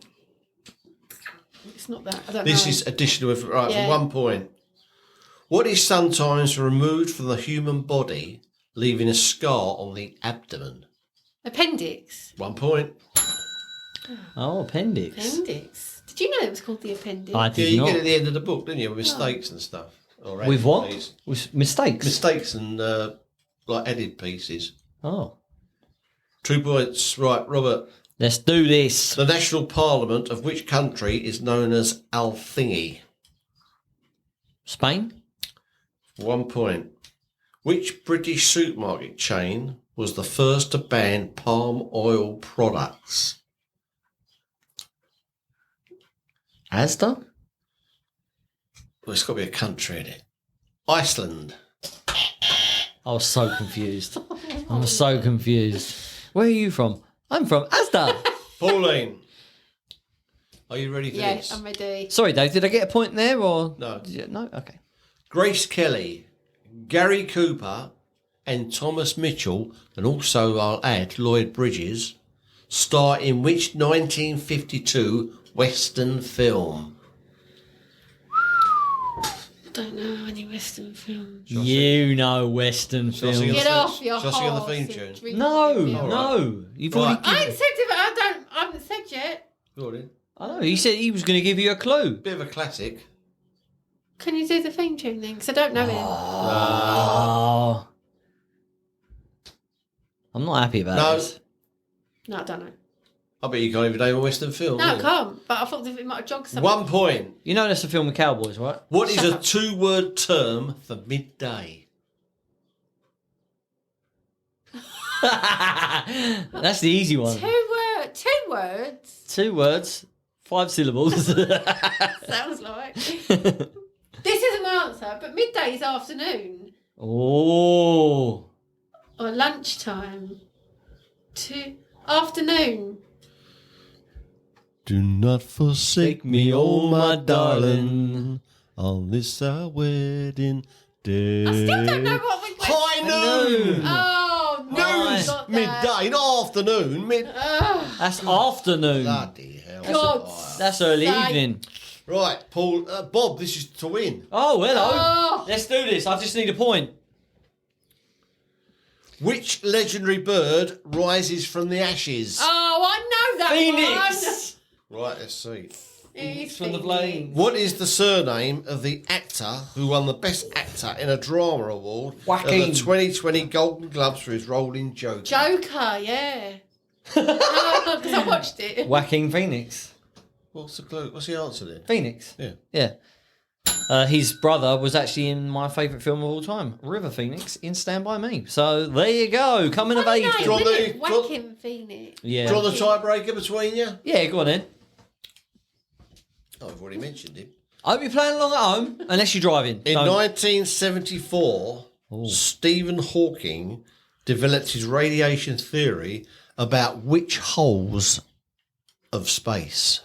It's not that. I don't This know. is additional. Right, Yeah. 1 point. What is sometimes removed from the human body, leaving a scar on the abdomen? Appendix. 1 point. Oh, appendix. Appendix. Did you know it was called the appendix? I Yeah, did you not. get it at the end of the book, didn't you? With mistakes and stuff. Or With what? added pieces. With mistakes. Mistakes and like added pieces. Oh. 2 points. Right, Robert. Let's do this. The national parliament of which country is known as Althingi? Spain? 1 point. Which British supermarket chain was the first to ban palm oil products? Asda? Well, it's got to be a country in it. Iceland. I was so confused. I'm so confused. Where are you from? I'm from Asda. Pauline. Are you ready for Yeah, this? I'm ready. Sorry, Dave, did I get a point there or? No. No? Okay. Grace Kelly, Gary Cooper, and Thomas Mitchell, and also I'll add Lloyd Bridges, star in which 1952 Western film? Don't know any Western films. You know Western Shall I sing films. it? Get off your Shall I sing on the horse theme and tune? drink No, your milk. no. You've Right. already I given... ain't said it. I haven't said yet. Go on then. I know, he said he was going to give you a clue. Bit of a classic. Can you do the theme tune then? Because I don't know him. Oh. I'm not happy about No. this. No, I don't know. I bet you can't even name a Western film. No, I can you? can't. But I thought that it might have jogged something. 1 point. You know that's a film with cowboys, right? What is a two-word term for midday? That's the easy one. Two words. 2 words, 5 syllables. Sounds like. This isn't my answer, but midday is afternoon Oh. or lunchtime. Afternoon. Do not forsake me, oh my darling, on this our wedding day. I still don't know what we. High noon. Oh no! Nice. Got that. Midday, not afternoon. Oh, That's afternoon. Bloody hell. God. That's early Say- evening. Right, Paul, Bob, this is to win. Oh, hello. Oh. Let's do this. I just need a point. Which legendary bird rises from the ashes? Oh, I know that Phoenix. Right, let's see. one. It's From the Phoenix. flames. What is the surname of the actor who won the Best Actor in a Drama Award at Joaquin. the 2020 Golden Globes for his role in Joker? Joker, yeah. Because I watched it. Joaquin Phoenix. What's the clue? What's the answer then? Phoenix. Yeah. Yeah. His brother was actually in my favourite film of all time, River Phoenix, in Stand By Me. So there you go. Coming of Funny age. name, Draw isn't the- it? draw- Joaquin Phoenix. Yeah. Draw the tiebreaker between you? Yeah, go on then. Oh, I've already mentioned him. I hope you're playing along at home, unless you're driving. In Don't- 1974, Oh. Stephen Hawking developed his radiation theory about which holes of space.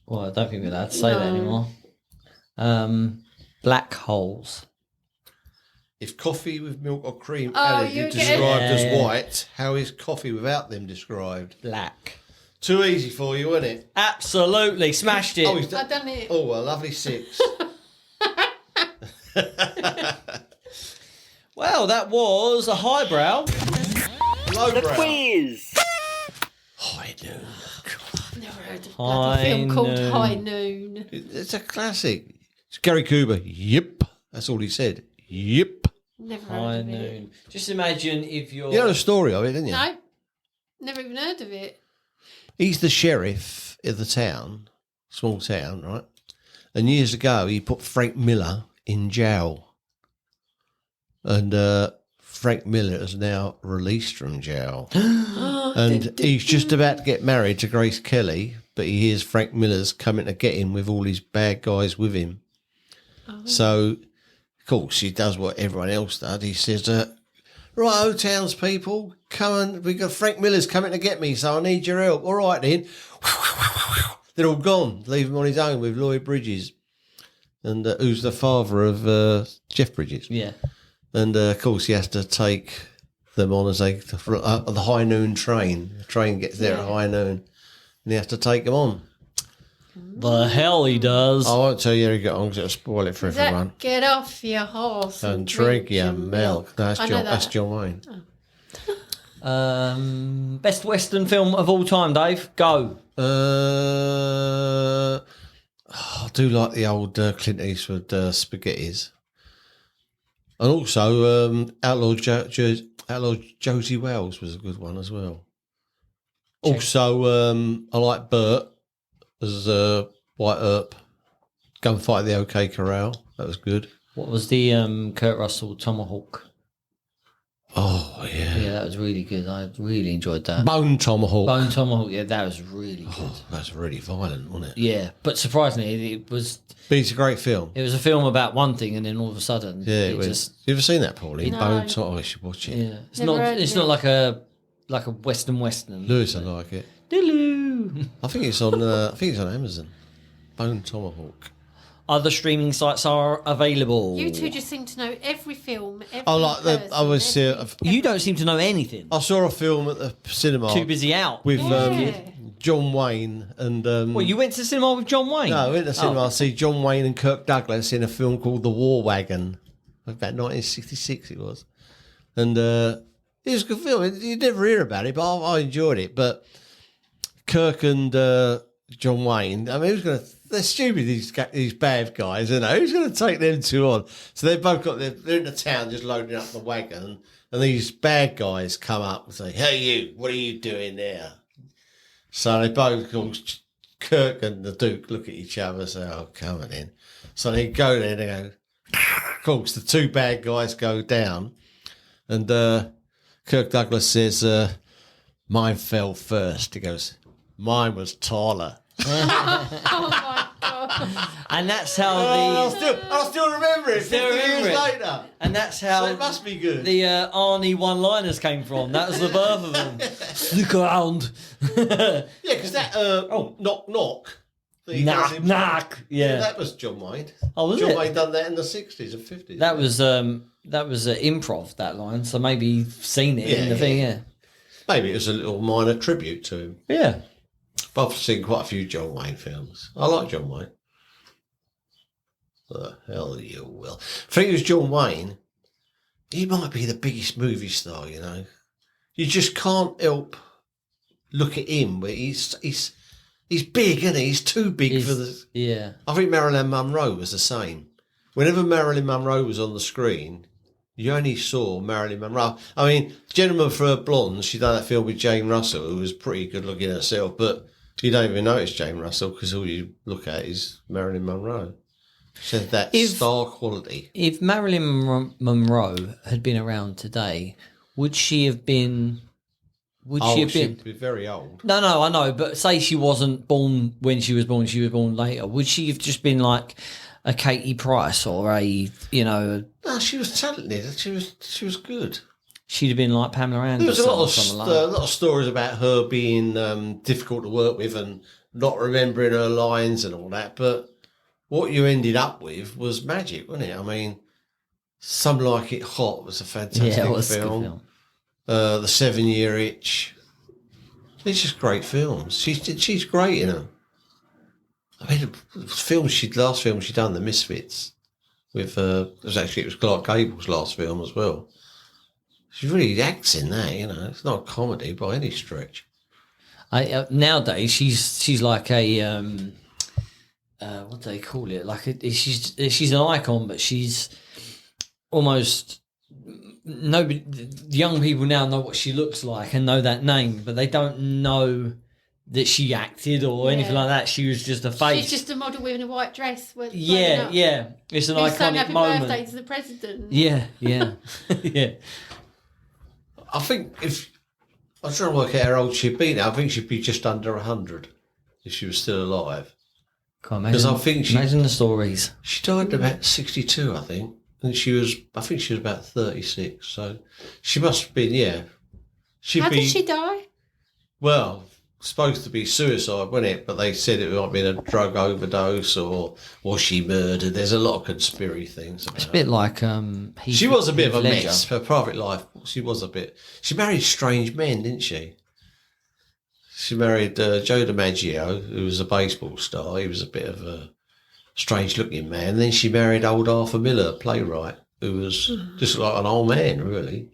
Well, I don't think we're allowed to say that No. anymore. Black holes. If coffee with milk or cream Oh, added you're is getting- described Yeah. as white, how is coffee without them described? Black. Too easy for you, isn't it? Absolutely. Smashed it. Oh, he's I've done it. Oh, a lovely 6. Well, that was a highbrow. Lowbrow. Quiz. High noon. I've never heard of a High film called Noon. High Noon. It's a classic. It's Gary Cooper. Yep. That's all he said. Yep. Never High heard of it. noon. Just imagine if you're... You know the story of it, didn't you? No, never even heard of it. He's the sheriff of the town, small town, right? And years ago, he put Frank Miller in jail. And Frank Miller is now released from jail. And he's just about to get married to Grace Kelly, but he hears Frank Miller's coming to get him with all his bad guys with him. So, of course, he does what everyone else does. He says, Right, townspeople, we got Frank Miller's coming to get me, so I need your help. All right then. They're all gone. Leave him on his own with Lloyd Bridges, and who's the father of Jeff Bridges. Yeah. And of course, he has to take them on as the high noon train. The train gets there at high noon, and he has to take them on. The hell he does. I won't tell you how he got on because it'll spoil it for everyone. Get off your horse And drink your milk. That's John Wayne. Best Western film of all time, Dave. Go. I do like the old Clint Eastwood spaghettis. And also Outlaw Josie Wells was a good one as well. Also, I like Bert as White Earp. Gunfight at the OK Corral. That was good. What was the Kurt Russell Tomahawk? Oh, yeah. Yeah, that was really good. I really enjoyed that. Bone Tomahawk. Bone Tomahawk, yeah, that was really good. Oh, that's really violent, wasn't it? Yeah, but surprisingly, it was... But it's a great film. It was a film about one thing, and then all of a sudden... Yeah, it was. Just, you ever seen that, Pauline? No. Bone Tomahawk. I should watch it. yeah. It's Never heard not of like a Western. Lewis, I like it. Dilloo. I think it's on Amazon. Bone Tomahawk. Other streaming sites are available. You two just seem to know every film. Every I like person, I was. You don't seem to know anything. I saw a film at the cinema. Too busy out. With Yeah. John Wayne and. Well, you went to the cinema with John Wayne? No, I went to the cinema. I see John Wayne and Kirk Douglas in a film called The War Wagon. About 1966 it was. And it was a good film. You never hear about it, but I enjoyed it. But Kirk and John Wayne, I mean, they're stupid, these bad guys, you know. Who's going to take them two on? So they've both they're in the town just loading up the wagon, and these bad guys come up and say, "Hey, you, what are you doing there?" So they both, Kirk and the Duke, look at each other and say, "Oh, come on in." So they go there and they go, of course, the two bad guys go down, and Kirk Douglas says, "Mine fell first." He goes, "Mine was taller." Oh my god! And that's how I'll still remember it. 50 years remember it. later. And that's how So it must be good. the Arnie one-liners came from. That was the birth of them. Look around. Yeah, because that knock knock. that he does Knock, himself. knock. Yeah. That was John Wayne. Oh, was John it? Wayne done that in the 60s and 50s. That was improv, that line. So maybe you've seen it in the thing, yeah. Maybe it was a little minor tribute to him. Yeah. But I've seen quite a few John Wayne films. I like John Wayne. The hell you will. I think it was John Wayne. He might be the biggest movie star, you know. You just can't help look at him. But he's big, isn't he? He's too big for the... Yeah. I think Marilyn Monroe was the same. Whenever Marilyn Monroe was on the screen, you only saw Marilyn Monroe. I mean, Gentleman for Blondes, she done that film with Jane Russell, who was pretty good looking herself, but you don't even notice Jane Russell because all you look at is Marilyn Monroe. She had that star quality. If Marilyn Monroe had been around today, would she have been... She'd be very old. No, I know, but say she wasn't born when she was born later. Would she have just been like a Katie Price or a, you know... No, she was talented. She was good. She'd have been like Pamela Anderson. There was a or lot of stories about her being difficult to work with and not remembering her lines and all that, but what you ended up with was magic, wasn't it? I mean, Some Like It Hot was a fantastic Yeah, it was film. a good film. The 7 Year Itch. It's just great films. She's great in them. I mean, last film she done, The Misfits, with it was Clark Gable's last film as well. She really acts in that, you know. It's not a comedy by any stretch. Nowadays, she's like a what do they call it? Like she's an icon, but she's almost nobody. The young people now know what she looks like and know that name, but they don't know that she acted or anything like that. She was just a face. She's just a model wearing a white dress. Yeah. It's an Who's sang iconic happy moment. birthday to the president. Yeah, yeah. I think I'm trying to work out how old she'd be now. I think she'd be just under 100 if she was still alive. Imagine the stories. She died at about 62, I think. and I think she was about 36. So she must have been, yeah. How did she die? Well, supposed to be suicide, wasn't it? But they said it might have been a drug overdose or was she murdered? There's a lot of conspiracy things about It's a bit like she was a bit of a Ledger. mess. Her private life, she was a bit. She married strange men, didn't she? She married Joe DiMaggio, who was a baseball star. He was a bit of a strange-looking man. And then she married old Arthur Miller, playwright, who was just like an old man, really.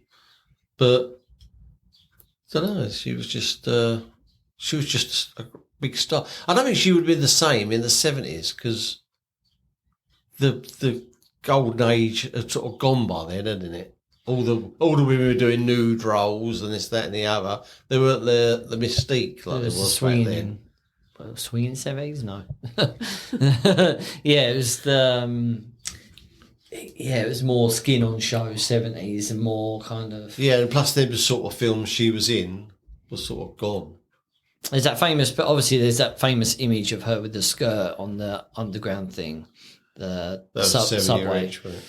But I don't know. She was just a big star. I don't think she would have been the same in the 70s because the golden age had sort of gone by then, hadn't it? All the women were doing nude roles and this, that, and the other. They weren't the mystique like there was back then. Swinging 70s? No. Yeah, it was the. It was more skin on show 70s and more kind of. Yeah, and plus the sort of films she was in was sort of gone. There's that famous, but obviously there's that famous image of her with the skirt on the underground thing, the subway. Each, wasn't it?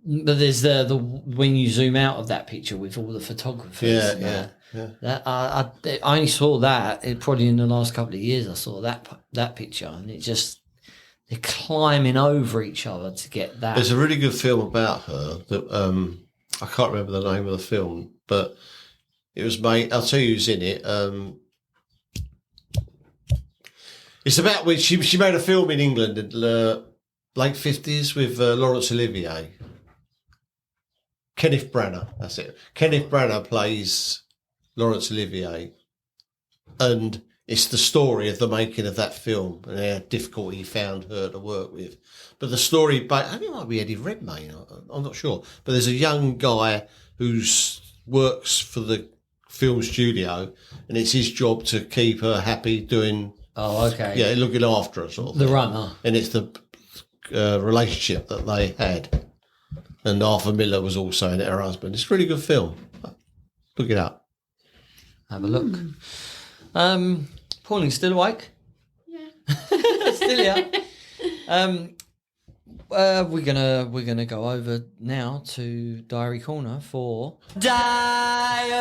But there's the when you zoom out of that picture with all the photographers. Yeah. That I only saw that probably in the last couple of years. I saw that picture, and it just they're climbing over each other to get that. There's a really good film about her that I can't remember the name of the film, but it was made. I'll tell you who's in it. It's about when she made a film in England in the late 50s with Laurence Olivier. Kenneth Branagh, that's it. Kenneth Branagh plays Laurence Olivier, and it's the story of the making of that film and how difficult he found her to work with. But the story, I think it might be Eddie Redmayne, I'm not sure. But there's a young guy who works for the film studio, and it's his job to keep her happy doing. Oh, okay. Yeah, looking after her, sort of. The thing. runner. And it's the relationship that they had. And Arthur Miller was also in it, her husband. It's a really good film. Look it up. Have a look. Pauline, still awake? Yeah. Still here. We're gonna go over now to Diary Corner for Diary.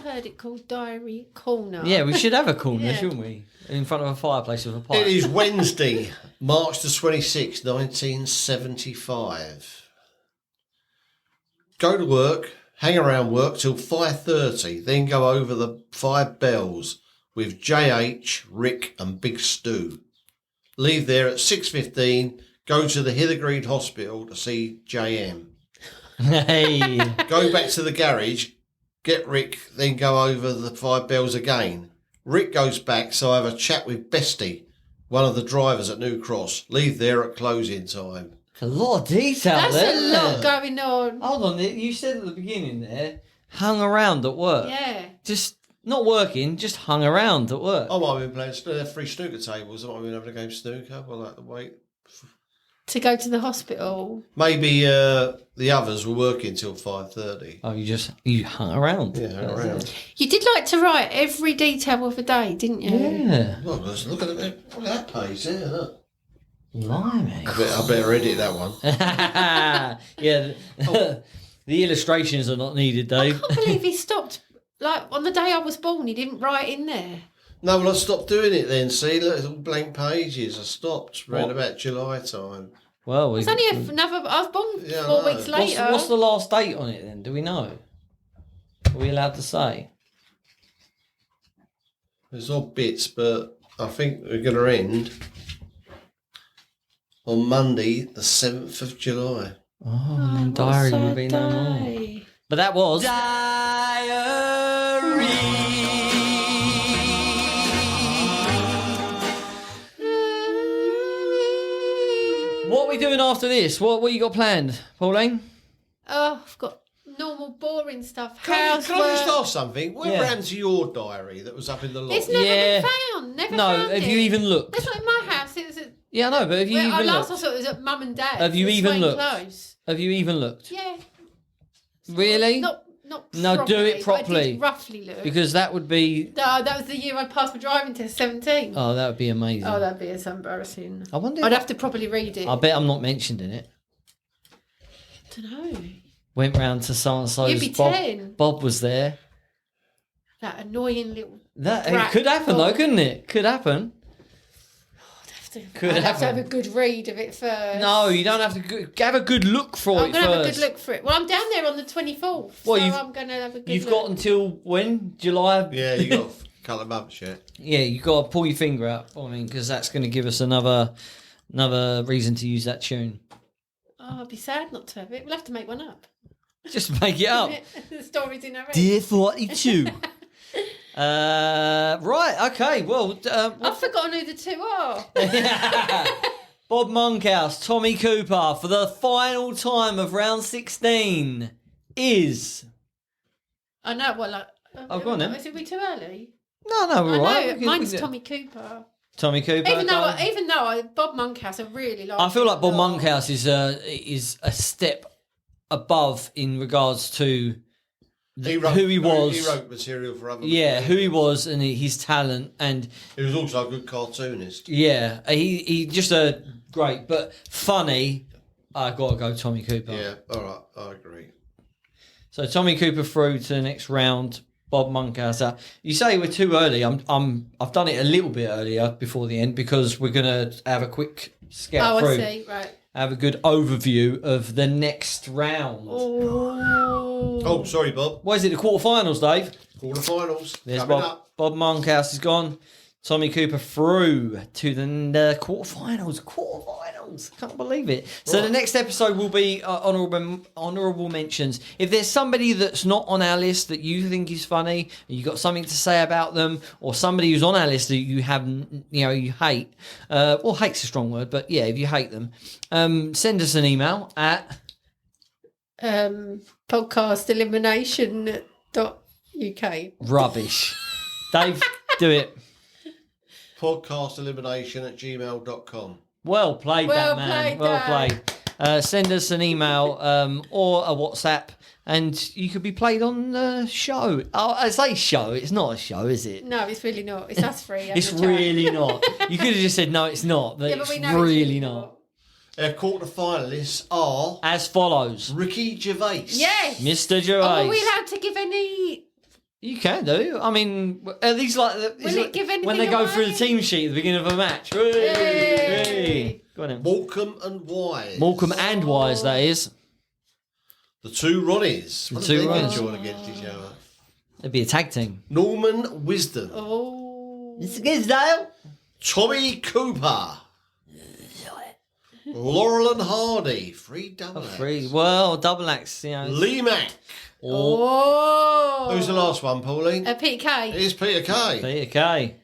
Heard it called Diary Corner. Yeah, we should have a corner, Yeah. shouldn't we? In front of a fireplace with a pipe. It is Wednesday, March the 26th, 1975. Go to work, hang around work till 5:30, then go over the 5 bells with JH, Rick and Big Stu. Leave there at 6:15, go to the Hither Green Hospital to see JM. Hey. Go back to the garage, get Rick, then go over the 5 bells again. Rick goes back, so I have a chat with Bestie, one of the drivers at New Cross. Leave there at closing time. A lot of detail That's there. a lot going on. Hold on, you said at the beginning there, hung around at work. Yeah. Just not working, just hung around at work. I might have been playing free snooker tables. I might have been having a game of snooker. I like to wait. To go to the hospital. Maybe the others were working till 5:30. Oh, you hung around. Yeah, hung around. You did like to write every detail of the day, didn't you? Yeah. Well, let's look at that page there. Look. Blimey. I better edit that one. Yeah. The illustrations are not needed, I Dave. can't believe he stopped. Like, on the day I was born, he didn't write in there. No, well, I stopped doing it then. See, look, it's all blank pages. I stopped around What? about July time. Well, It's only another. I was born Yeah, I 4 know. weeks later. what's the last date on it then? Do we know? Are we allowed to say? There's odd bits, but I think we're going to end on Monday, the 7th of July. Oh, and then diary what a will be no more. day. But that was diary. What are we doing after this? What you got planned, Pauline? Oh, I've got normal boring stuff. Can I just Housework. ask something? What Yeah. happened to your diary that was up in the loft? It's never Yeah. been found. Never No, found have it. you even looked? It's not in my house. It was at. Yeah, I know, but have you Well, even last I looked? saw it was at Mum and Dad. Have you It's even Swain looked? Close. Have you even looked? Yeah. Really? Not not No, do it properly, but I properly. did roughly look. Because that would be... No, that was the year I passed my driving test, 17. Oh, that would be amazing. Oh, that'd be so embarrassing. I wonder... I'd have to properly read it. I bet I'm not mentioned in it. Don't know. Went round to so-and-so's. You'd be Bob, 10. Bob was there. That annoying little... That it brat could happen, though, Bob. couldn't it? Could happen. I'd have to have a good read of it first. No, you don't have to have a good look for I'm it going to have a first. good look for it. Well, I'm down there on the 24th, Well, so you've- I'm going to have a good You've look. got until when? July? Yeah, you got a couple of months yet. Yeah, you've got to pull your finger out. I mean, because that's going to give us another reason to use that tune. Oh, I'd be sad not to have it. We'll have to make one up. Just make it up. The story's in our head. Dear 42. Right, okay, well... I've forgotten who the two are. Bob Monkhouse, Tommy Cooper, for the final time of round 16 is... I know, well, like... Oh, go on then. Is it we too early? No, we're I all know, right. mine's Tommy Cooper. Tommy Cooper. Even though done. Bob Monkhouse, I really like I feel him like a Bob lot. Monkhouse is a step above in regards to who he was. He wrote material for other Yeah, people. who he was and his talent, and He was also a good cartoonist. yeah, he just a great but funny. I gotta go Tommy Cooper. Yeah, all right, I agree. So Tommy Cooper through to the next round. Bob Monkhouse out. You say we're too early. I've done it a little bit earlier before the end because we're gonna have a quick scout through. I see, right. Have a good overview of the next round. Oh, sorry, Bob. What is it? The quarterfinals, Dave. Quarterfinals. There's coming Bob. up. Bob Monkhouse is gone. Tommy Cooper through to the quarterfinals. Can't believe it. So Right. the next episode will be honourable mentions. If there's somebody that's not on our list that you think is funny, and you got something to say about them, or somebody who's on our list that you have, you hate. Well, hate's a strong word, but yeah, if you hate them, send us an email at Podcast Elimination.uk. rubbish. Dave, do it. Podcastelimination@gmail.com. Well played, Well that man. played, Well Dave. played. Send us an email or a WhatsApp, and you could be played on the show. Oh, I say show. It's not a show, is it? No, it's really not. It's us three. having It's a chat. really not. You could have just said no, it's not. But Yeah, but it's we know really it's not. Our quarterfinalists are As follows, Ricky Gervais. Yes. Mr. Oh, Gervais. are we allowed to give any? You can do. I mean, are these like it give anything when they go through the away? team sheet at the beginning of a match? Hey, Yay. hey. Go on then. Morecambe and Wise. Morecambe and Wise, that is. The two Ronnies. The What two have they been Ronnies. joined against each other? It'd be a tag team. Norman Wisdom. Oh. Mr. Gisdale. Tommy Cooper. Laurel and Hardy. Free double acts. Free. Well, double axe, Lee Mack. Oh. Who's the last one, Pauline? PK. It is Peter Kay. Peter Kay.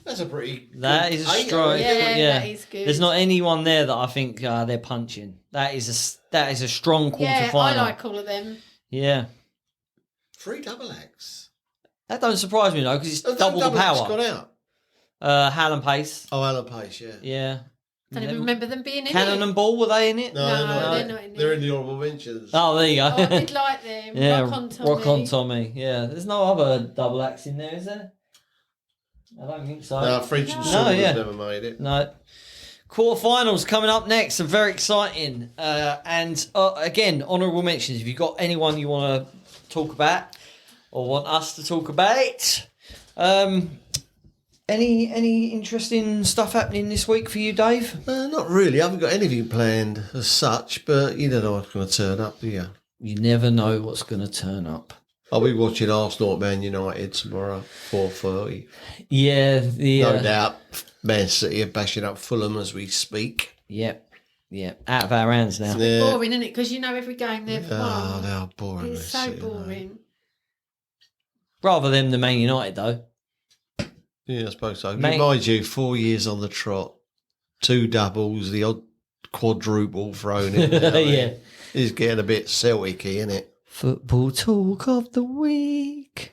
That's a pretty That good is a eight, strong. isn't it? Yeah, that is good. There's not anyone there that I think they're punching. That is a strong quarter Yeah, final. I like all of them. Yeah, Free double acts. that don't surprise me though because it's Oh, double the acts power. gone out. Hallam Pace. Oh, Alan Pace, yeah. Yeah. Don't even remember them being in Cannon it. and Ball, were they in it? No, No, no, they're not in They're it. in the honourable mentions. Oh, there you go. Oh, I did like them. Yeah, Rock on Tommy. Rock on Tommy. Yeah, there's no other double acts in there, is there? I don't think so. No, French and No, Saunders yeah. never made it. No. Quarterfinals coming up next. Are very exciting. And again, honourable mentions. If you've got anyone you want to talk about or want us to talk about, any interesting stuff happening this week for you, Dave? Not really. I haven't got anything planned as such, but you don't know what's going to turn up, do you? You never know what's going to turn up. I'll be watching Arsenal at Man United tomorrow, 4:30. Yeah, No doubt Man City are bashing up Fulham as we speak. Yep. Out of our hands now. Yeah. Boring, isn't it? Because you know every game they've Oh, won. they are boring. It's Man so City, aren't they? boring. Rather them than Man United, though. Yeah, I suppose so. Mate. Mind you, 4 years on the trot, 2 doubles, the odd quadruple thrown in there. Yeah. It's getting a bit Celtic-y, isn't it? Football talk of the week.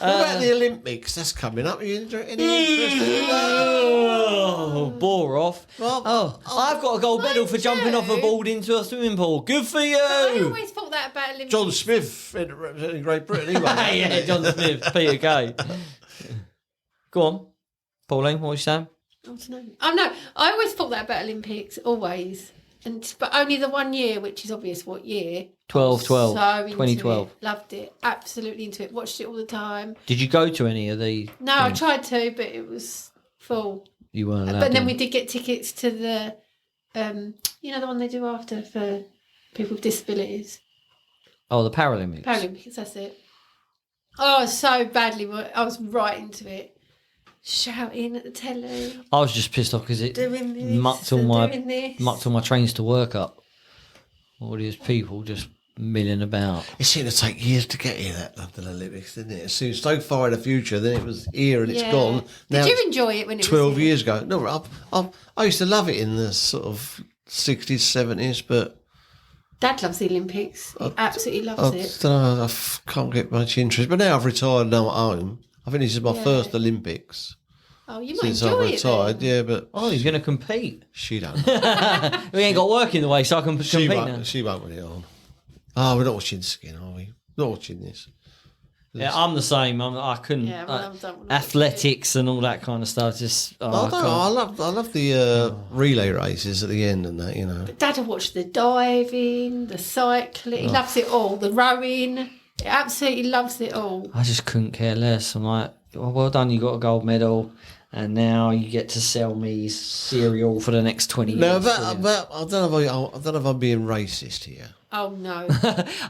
What about the Olympics? That's coming up. Are you any interested in that? Oh, bore off. Well, I've got a gold medal for jumping off a board into a swimming pool. Good for I you. always thought that about Olympics. John Smith representing Great Britain. He won that, Yeah, didn't he? John Smith, Peter Kay. Go on, Pauline. What was you saying? I don't know. Oh no, I always thought that about Olympics, always. But only the 1 year, which is obvious what year. 12, So into 2012. it. Loved it. Absolutely into it. Watched it all the time. Did you go to any of the? No, I tried to, but it was full. You weren't allowed. But then in? we did get tickets to the, the one they do after for people with disabilities. Oh, the Paralympics. Paralympics, that's it. Oh, so badly. I was right into it. Shouting at the telly. I was just pissed off because it Doing this, mucked all doing this. my trains to work up. All these people just milling about. It seemed to take years to get here, that London Olympics, didn't it? It seemed so far in the future, then it was here and it's gone. Now Did you it's enjoy it when it 12 was here? years ago. No, I used to love it in the sort of 60s, 70s, but Dad loves the Olympics. He absolutely I loves it. don't know, can't get much interest. But now I've retired and I'm at home. I think this is my first Olympics Oh, you might since I've enjoy it retired. then. Yeah, but Oh, he's going to compete. she don't. We ain't got work in the way, so I can compete now. She won't put it on. Oh, we're not watching this again, are we? Not watching this. Yeah, I'm the same. I couldn't. Yeah, well, I don't wanna athletics and all that kind of stuff. Just I love the relay races at the end and that, But Dad will watch the diving, the cycling. He loves it all. The rowing. He absolutely loves it all. I just couldn't care less. I'm like, well done, you got a gold medal, and now you get to sell me cereal for the next 20 years. No, but I don't know if I'm being racist here. Oh, no.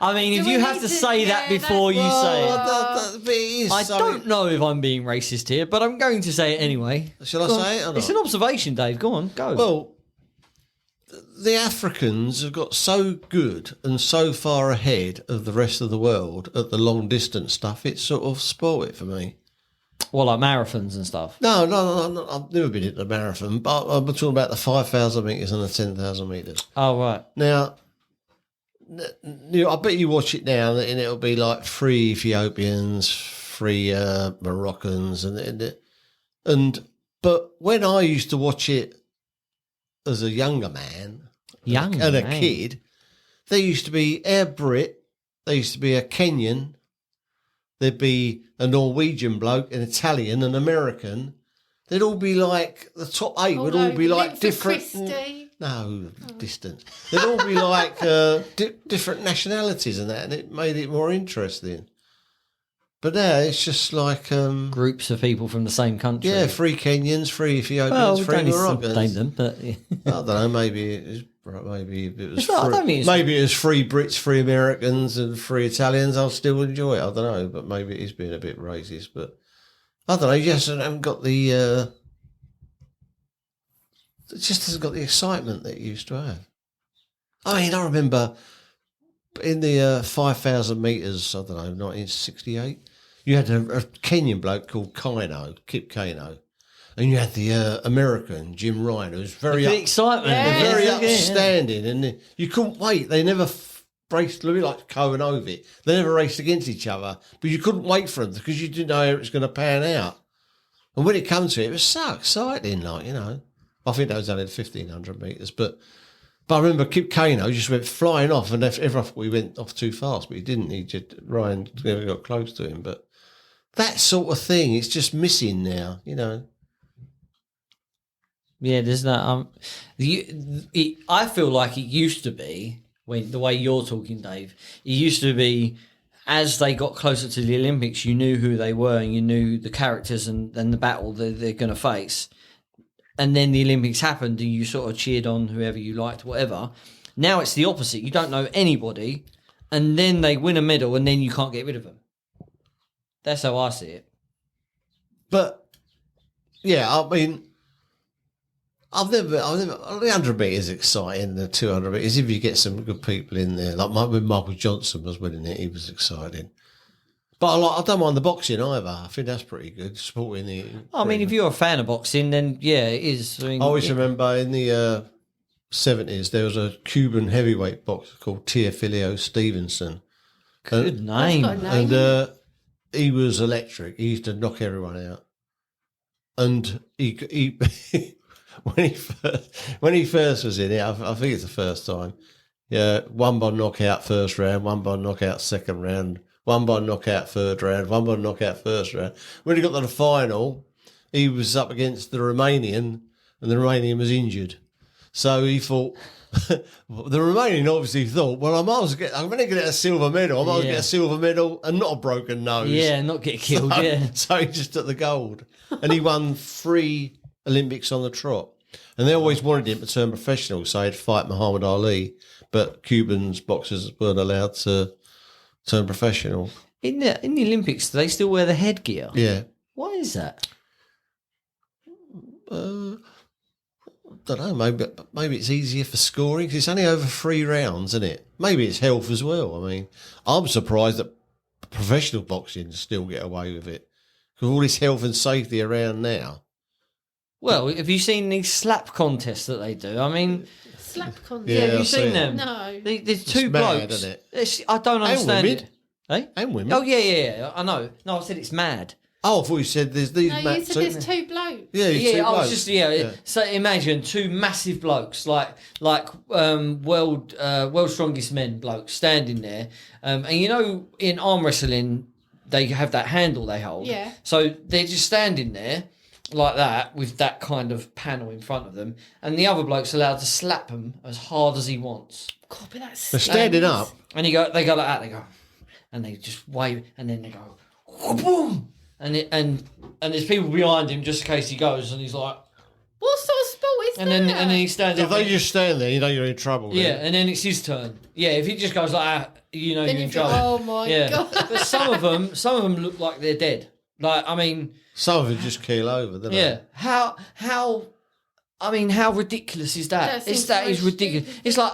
I mean, if Do you we have need to to- say that yeah, before you say it. But it is I so- don't know if I'm being racist here, but I'm going to say it anyway. Shall I Go on. say it or It's not? an observation, Dave. Go on, go. Well, the Africans have got so good and so far ahead of the rest of the world at the long distance stuff, it's sort of spoiled it for me. Well, like marathons and stuff. No, I've never been into a marathon, but I'm talking about the 5,000 metres and the 10,000 metres. Oh, right. Now, I bet you watch it now and it'll be like 3 Ethiopians, 3 Moroccans, but when I used to watch it as a younger man and a kid, there used to be Air Brit, there used to be a Kenyan, there'd be a Norwegian bloke, an Italian, an American. They'd all be like, the top 8 would all be like different. No, distance. They'd all be like different nationalities and that, and it made it more interesting. But now it's just like Groups of people from the same country. yeah, 3 Kenyans, 3 Ethiopians, Well, we 3 don't need to Moroccans. name them, but I don't know. Maybe it was. Maybe if it was. It's not- I don't think it's- maybe it was 3 Brits, 3 Americans, and 3 Italians. I'll still enjoy it. I don't know, but maybe it is being a bit racist. But I don't know. You just haven't got the. It just hasn't got the excitement that it used to have. I mean, I remember in the 5,000 metres. I don't know, 1968. You had a Kenyan bloke called Kip Kano. And you had the American, Jim Ryan, who was very the excitement. Yeah. very Yeah. upstanding, and you couldn't wait. They never raced, a little bit like Coe and Ovitt. They never raced against each other, but you couldn't wait for them because you didn't know how it was going to pan out. And when it comes to it, it was so exciting, like, you know. I think that was only 1,500 metres, but I remember Kip Kano just went flying off, and everyone thought we went off too fast, but he didn't. Ryan never got close to him, but that sort of thing, it's just missing now, you know. Yeah, there's that. I feel like it used to be when the way you're talking, Dave. It used to be as they got closer to the Olympics, you knew who they were and you knew the characters and the battle that they're going to face. And then the Olympics happened, and you sort of cheered on whoever you liked, whatever. Now it's the opposite. You don't know anybody, and then they win a medal, and then you can't get rid of them. That's how I see it. But yeah, I mean, I've never. The 100 metres is exciting. The 200 metres, if you get some good people in there, like when Michael Johnson was winning it, he was exciting. But I don't mind the boxing either. I think that's pretty good. Supporting the. I mean, if you're a fan of boxing, then yeah, it is. I mean, I always remember in the 70s there was a Cuban heavyweight boxer called Teofilio Stevenson. good name. That's got a name. And he was electric. He used to knock everyone out. And he when he first was in it, I think it's the first time. Yeah, one by knockout first round, one by knockout second round, one by knockout third round, one by knockout first round. When he got to the final, he was up against the Romanian, and the Romanian was injured. So he thought, the Romanian obviously thought, well, I'm going to get a silver medal. I might as well get a silver medal and not a broken nose. Yeah, not get killed, So he just took the gold. And he won 3 Olympics on the trot. And they always wanted him to turn professional, so he'd fight Muhammad Ali. But Cubans boxers weren't allowed to turn professional. In the Olympics, do they still wear the headgear? Yeah. Why is that? Don't know, maybe it's easier for scoring because it's only over 3 rounds, isn't it? Maybe it's health as well. I mean, I'm surprised that professional boxing still get away with it because all this health and safety around now. Well, have you seen these slap contests that they do? I mean, Slap contest. yeah, have you I've seen seen them? No. There's two It's mad, blokes. isn't it? I don't understand women. it. Eh? And women. Oh yeah, I know. No, I said it's mad. Oh, I thought you said there's these No, you mats. said there's 2 blokes. Yeah, Yeah, two I was blokes. just So imagine 2 massive blokes, like world strongest men blokes standing there, and you know in arm wrestling they have that handle they hold. Yeah. So they're just standing there like that with that kind of panel in front of them, and the other bloke's allowed to slap them as hard as he wants. God, but that's They're standing stinks. up. And they go like that. They go, and they just wave, and then they go, boom, and there's people behind him just in case he goes, and he's like, What sort of sport is and that? then he stands If up. they and- just stand there, you know you're in trouble. then. yeah, and then it's his turn. Yeah, if he just goes like that, you know Then you're in you think, trouble. oh my yeah, God. but some of them look like they're dead. Like I mean, Some of them just keel over, don't yeah, how. I mean, how ridiculous is that? That seems That is so ridiculous. stupid. It's like,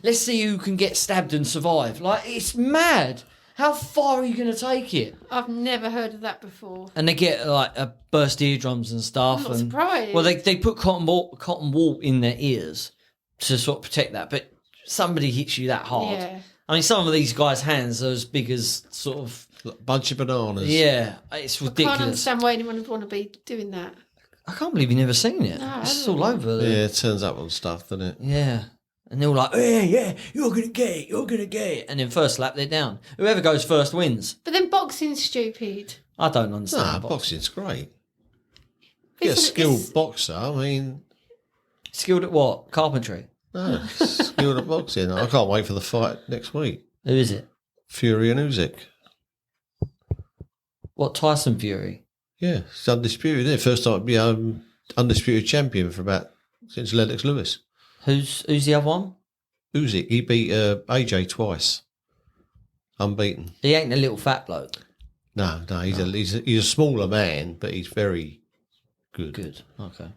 let's see who can get stabbed and survive. Like, it's mad. How far are you going to take it? I've never heard of that before. And they get like burst eardrums and stuff. I'm not and surprised. well, they put cotton wool in their ears to sort of protect that. But somebody hits you that hard. Yeah. I mean, some of these guys' hands are as big as sort of Bunch of bananas. yeah. It's I can't ridiculous. understand why anyone would want to be doing that. I can't believe you've never seen it. No, I It's haven't. all over. Yeah, it turns up on stuff, doesn't it? Yeah. And they're all like, yeah, you're going to get it, you're going to get it. And then first lap, they're down. Whoever goes first wins. But then boxing's stupid. I don't understand. Nah, boxing. boxing's great. Get a It's- skilled it's- boxer. I mean, Skilled at what? Carpentry. no, skilled at boxing. I can't wait for the fight next week. Who is it? Fury and Usyk. What, Tyson Fury? Yeah, it's undisputed. Yeah, first time to be undisputed champion since Lennox Lewis. Who's the other one? Usyk, he beat AJ twice, unbeaten. He ain't a little fat bloke. No, he's a smaller man, but he's very good. Good. Okay.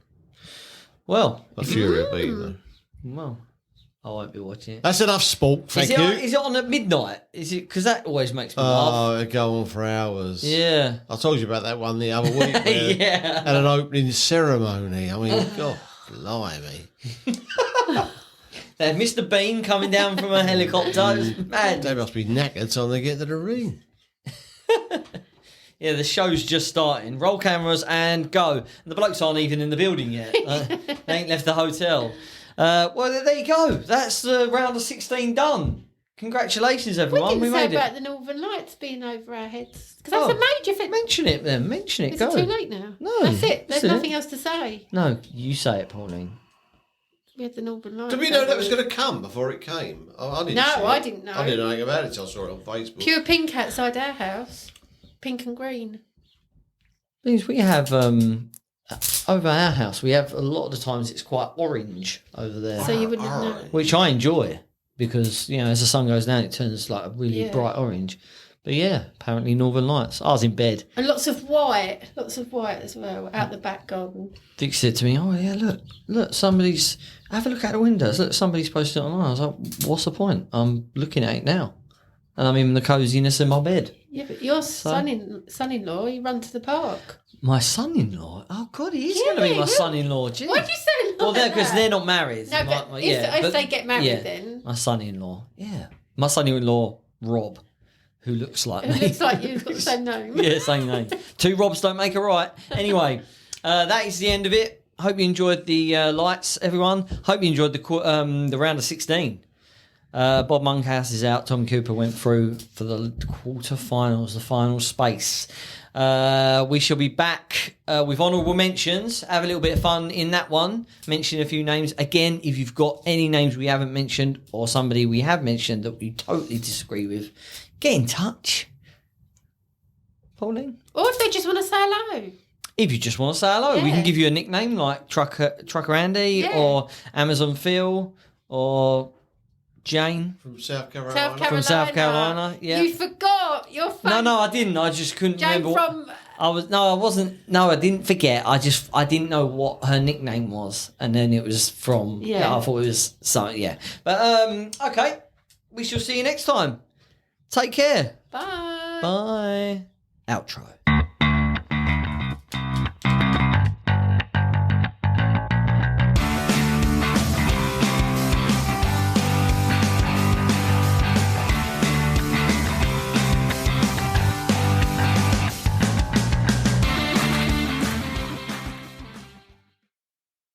Well, But Fury will beat him. Though. well, I won't be watching it. That's enough sport. Thank is you. Is it on at midnight? Is it? Because that always makes me laugh. Oh, it go on for hours. Yeah. I told you about that one the other week. Where Yeah. Had an opening ceremony. I mean, God, blimey. They had Mr. Bean coming down from a helicopter. It was mad. They must be knackered time they get to the ring. Yeah, the show's just starting. Roll cameras and go. And the blokes aren't even in the building yet. They ain't left the hotel. Well, there you go. That's the round of 16 done. Congratulations, We everyone. didn't We say made about it. the Northern Lights being over our heads. Because that's a major thing. Mention it then. Mention it. Is Go. it too late now? No, That's it. There's that's it. nothing else to say. No, you say it, Pauline. We had the Northern Lights. Did we know that was over. going to come before it came? I didn't No, see I it. didn't know. I didn't know anything about it until I saw it on Facebook. Pure pink outside our house. Pink and green. Things we have over our house. We have a lot of the times it's quite orange over there, So you wouldn't know. which I enjoy because as the sun goes down, it turns like a really Yeah. bright orange. But yeah, apparently Northern Lights. I was in bed. And lots of white as well, out the back garden. Dick said to me, "Oh yeah, look, somebody's have a look out the windows. Look, somebody's posted it online." I was like, "What's the point? I'm looking at it now, and I'm in the coziness of my bed." Yeah, but your son-in-law, he run to the park. My son-in-law. Oh God, he is Yeah, going to be my he will. son-in-law. Gee. Why do you say it Well, like because that? they're not married. No, but if they get married then. My son-in-law. Yeah, my son-in-law, Rob. who looks like It me. looks like you've got the same name. Yeah, same name. Two Robs don't make a right. Anyway, that is the end of it. Hope you enjoyed the lights, everyone. Hope you enjoyed the round of 16. Bob Monkhouse is out. Tom Cooper went through for the quarterfinals, the final space. We shall be back with honourable mentions. Have a little bit of fun in that one. Mention a few names. Again, if you've got any names we haven't mentioned or somebody we have mentioned that we totally disagree with, get in touch. Pauline? Or if they just want to say hello. If you just want to say hello, we Yeah. can give you a nickname like Trucker Andy Yeah. or Amazon Phil or Jane. From South Carolina. From South Carolina, yeah. You forgot your phone. No, I didn't. I just couldn't Jane remember. from... I wasn't. No, I didn't forget. I didn't know what her nickname was, and then it was from. Yeah. I thought it was something. Yeah, but okay. We shall see you next time. Take care. Bye. Bye. Outro.